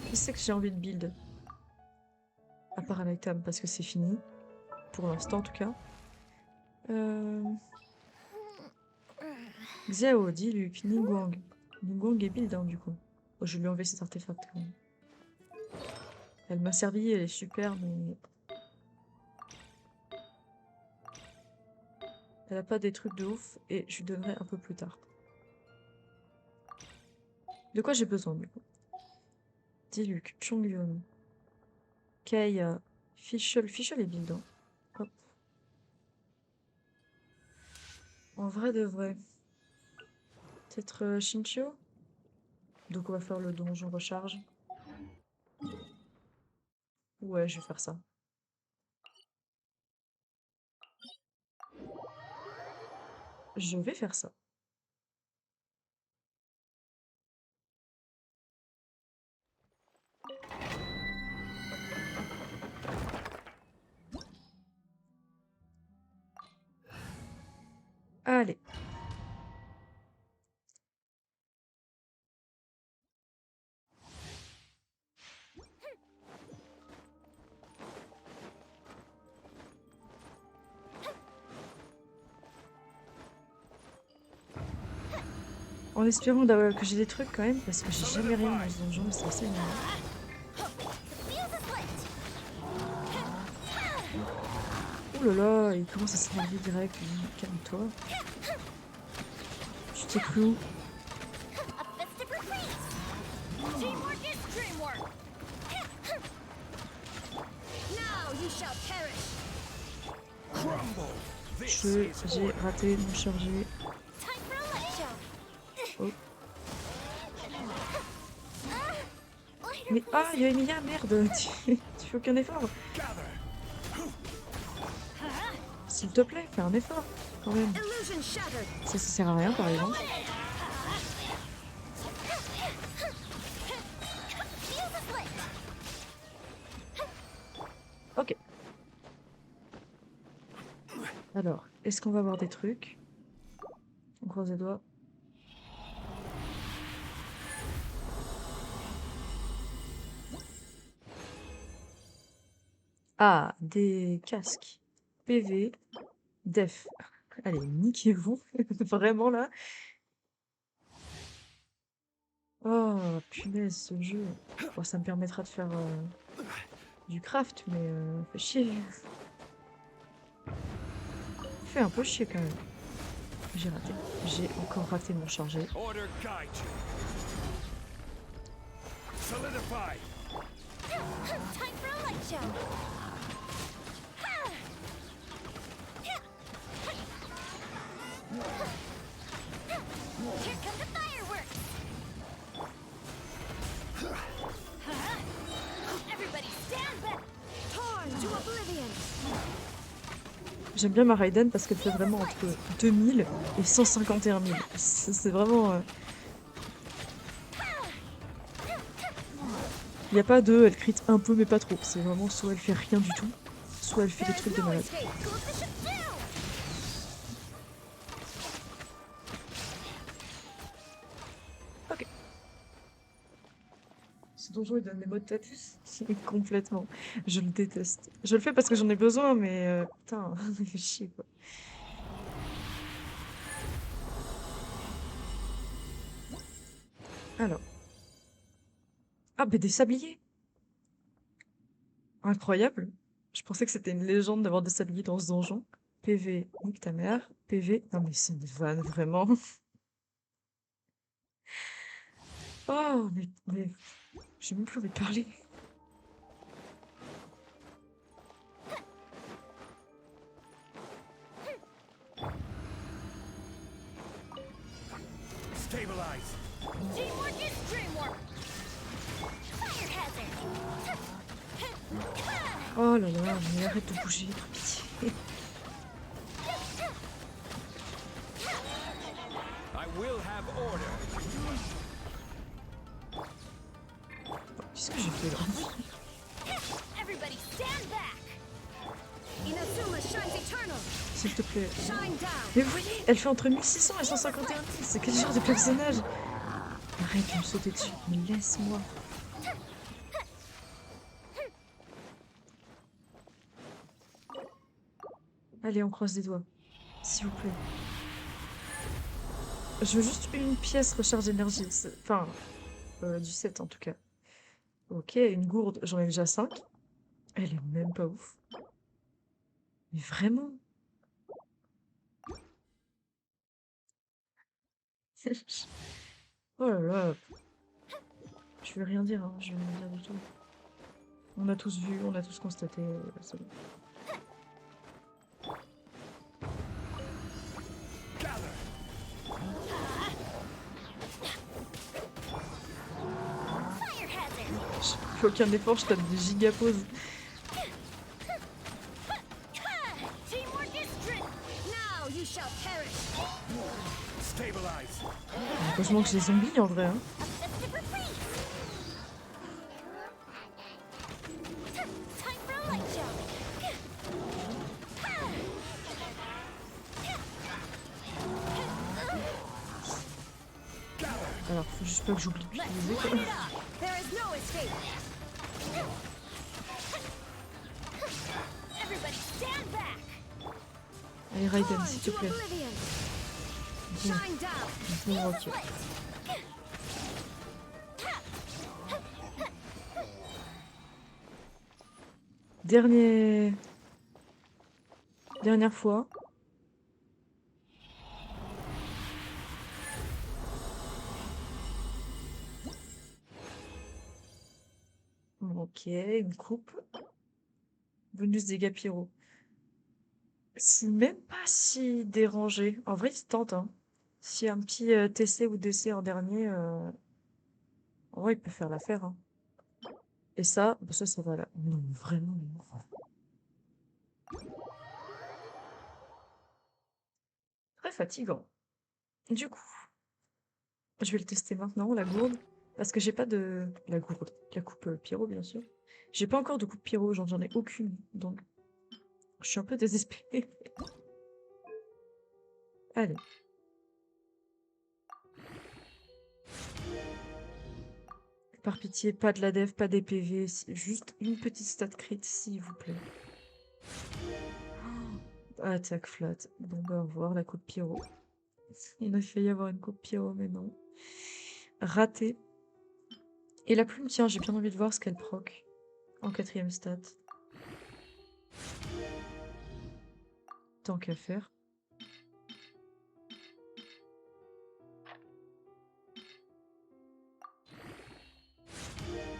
Qui c'est que j'ai envie de build? À part Alaitam, parce que c'est fini. Pour l'instant, en tout cas. Xiao, Diluc, Ningguang. Ningguang est build, hein, du coup. Oh, je vais lui enlever cet artefact, quand même. Elle m'a servi, elle est super, mais... Elle a pas des trucs de ouf, et je lui donnerai un peu plus tard. De quoi j'ai besoin, du coup? Diluc, Chongyun, Kaya, Fischl. Fischl est build, hein. Hop. En vrai de vrai. Peut-être Shinchio? Donc on va faire le donjon recharge. Ouais, je vais faire ça. Je vais faire ça. Allez. En espérant que j'ai des trucs quand même, parce que j'ai jamais rien dans ce donjon, mais c'est assez énorme. Oh là là, il commence à s'énerver direct, lui. Calme-toi. Tu t'es cru où? A festive retreat. Teamwork is dreamwork. Now you shall perish. Crumble. This J'ai is order. raté mon chargé. Time for a light show. Oh. Lighter, Mais ah, please. il y a Emilia, merde. Tu fais aucun effort. Gather. S'il te plaît, fais un effort, quand même. Illusion shattered. Ça sert à rien, par exemple. Feel the split. Ok. Alors, est-ce qu'on va avoir des trucs? On croise les doigts. Ah, des casques. PV. Def. Allez, niquez-vous. Vraiment là. Oh, punaise, ce jeu. Bon, ça me permettra de faire du craft, mais fait chier. Fait un peu chier quand même. J'ai raté. J'ai encore raté mon chargé. Order guide you. Solidify. Time for a light show. Here come the fireworks. Everybody stand back. Torn to oblivion. J'aime bien ma Raiden parce qu'elle fait vraiment entre 2000 et 151 000. C'est vraiment... Il n'y a pas de elle crit un peu mais pas trop. C'est vraiment soit elle fait rien du tout, soit elle fait des There is trucs de no malade. escape. Coefficient down. Ok. Ce donjon il donne des mots de tête. Complètement. Je le déteste. Je le fais parce que j'en ai besoin, mais putain, il fait chier quoi. Alors. Ah, bah des sabliers! Incroyable! Je pensais que c'était une légende d'avoir des sabliers dans ce donjon. PV, nique ta mère. PV, non mais c'est une vanne, vraiment. Oh, mais j'ai même plus envie de parler. Stabilize. Teamwork is dreamwork. Fire hazard. Oh là là, mais arrête de bouger, par pitié. I will have order. Qu'est-ce que j'ai fait là? Everybody stand back. Inazuma shines eternal. S'il te plaît. Shine down. Mais vous voyez, elle fait entre 1600 et 151 000. C'est quel genre de personnage? Arrête de me sauter dessus, mais laisse-moi. Allez, on croise les doigts. S'il vous plaît. Je veux juste une pièce recharge d'énergie. Enfin, du 7 en tout cas. Ok, une gourde, j'en ai déjà 5. Elle est même pas ouf. Mais vraiment? Oh là là. Je vais rien dire, hein. Je vais rien dire du tout. On a tous vu, on a tous constaté. C'est bon. Gather. Fire hazard. Je fais aucun effort, je tape des gigapauses. shall perish. Stabilize. Heureusement que j'ai des zombies en vrai. Hein. Time for a light show. Alors, faut juste pas que j'oublie de l'utiliser. Line it up. There is no escape. Everybody stand back. Allez, Raiden, On s'il te to plaît. oblivion. Bon, Shine down. bon, ok. Dernière fois. Ok, une coupe. Bonus dégâts pyro. Je suis même pas si dérangé. En vrai, il se tente, hein. S'il y a un petit TC ou DC en dernier, en vrai, il peut faire l'affaire, hein. Et ça, bah ça va là. Non, vraiment. Non. Très fatigant. Du coup, je vais le tester maintenant, la gourde. Parce que j'ai pas de... La gourde. La coupe pyro, bien sûr. J'ai pas encore de coupe pyro, j'en ai aucune. Donc, je suis un peu désespérée. Allez. Par pitié, pas de la dev, pas des PV. Juste une petite stat crit, s'il vous plaît. Attaque flat. Bon, bah, au revoir, la coupe pyro. Il a failli y avoir une coupe pyro, mais non. Raté. Et la plume, tiens, j'ai bien envie de voir ce qu'elle proc. En 4ème stat. Tant qu'à faire.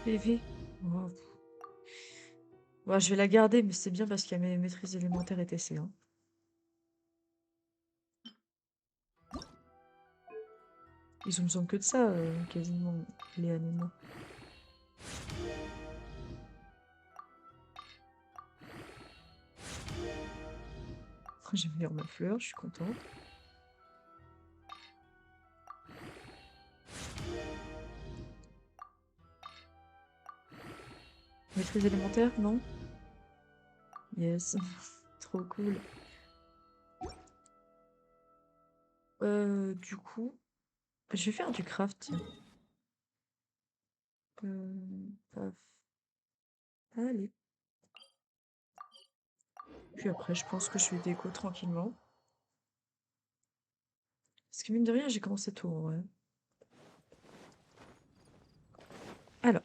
PV. Oh. Bon, je vais la garder, mais c'est bien parce qu'il y a mes maîtrises élémentaires et TC. Hein. Ils ont besoin que de ça, quasiment, les animaux. J'ai meilleur ma fleur, je suis contente. Maîtrise élémentaire, non? Yes. Trop cool. Du coup, je vais faire du craft, tiens. Paf. Allez. Puis après, je pense que je vais déco tranquillement. Parce que mine de rien, j'ai commencé tôt, en vrai. Alors.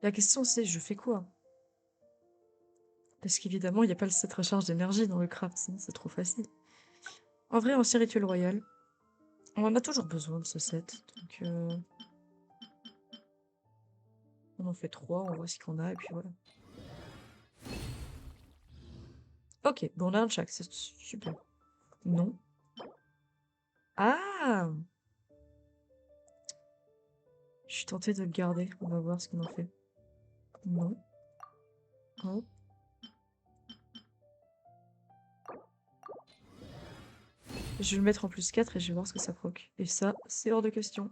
La question, c'est, je fais quoi? Parce qu'évidemment, il n'y a pas le set recharge d'énergie dans le craft, sinon c'est trop facile. En vrai, ancien rituel royal. On en a toujours besoin de ce set. Donc, on en fait 3, on voit ce qu'on a, et puis voilà. Ok, bon, on a un de chaque, c'est super. Non. Ah! Je suis tentée de le garder. On va voir ce qu'on en fait. Non. Hop. Je vais le mettre en plus 4 et je vais voir ce que ça proc. Et ça, c'est hors de question.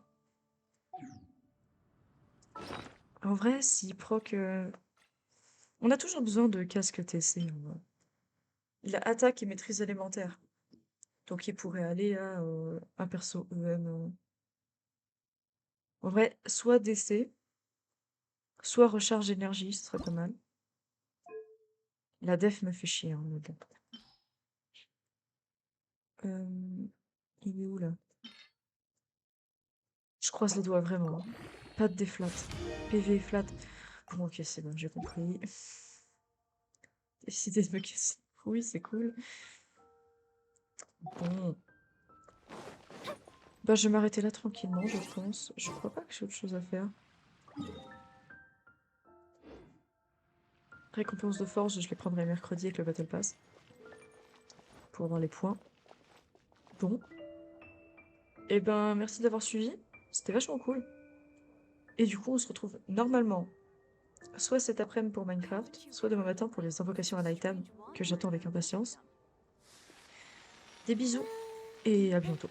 En vrai, s'il proc... On a toujours besoin de casque TC. En vrai. Il a attaque et maîtrise élémentaire. Donc il pourrait aller à un perso EM. En vrai, soit DC, soit recharge énergie, ce serait pas mal. La def me fait chier, hein, mais bon. Il est où là? Je croise les doigts vraiment. Hein. Pas de déflat. PV flat. Bon, ok, c'est bon, j'ai compris. Décidé de me casser. Oui, c'est cool. Bon. Bah, je vais m'arrêter là tranquillement, je pense. Je crois pas que j'ai autre chose à faire. Récompense de force, je les prendrai mercredi avec le Battle Pass. Pour avoir les points. Bon. Et ben, merci d'avoir suivi. C'était vachement cool. Et du coup, on se retrouve normalement soit cet après-midi pour Minecraft, soit demain matin pour les invocations à Nighttime que j'attends avec impatience. Des bisous et à bientôt.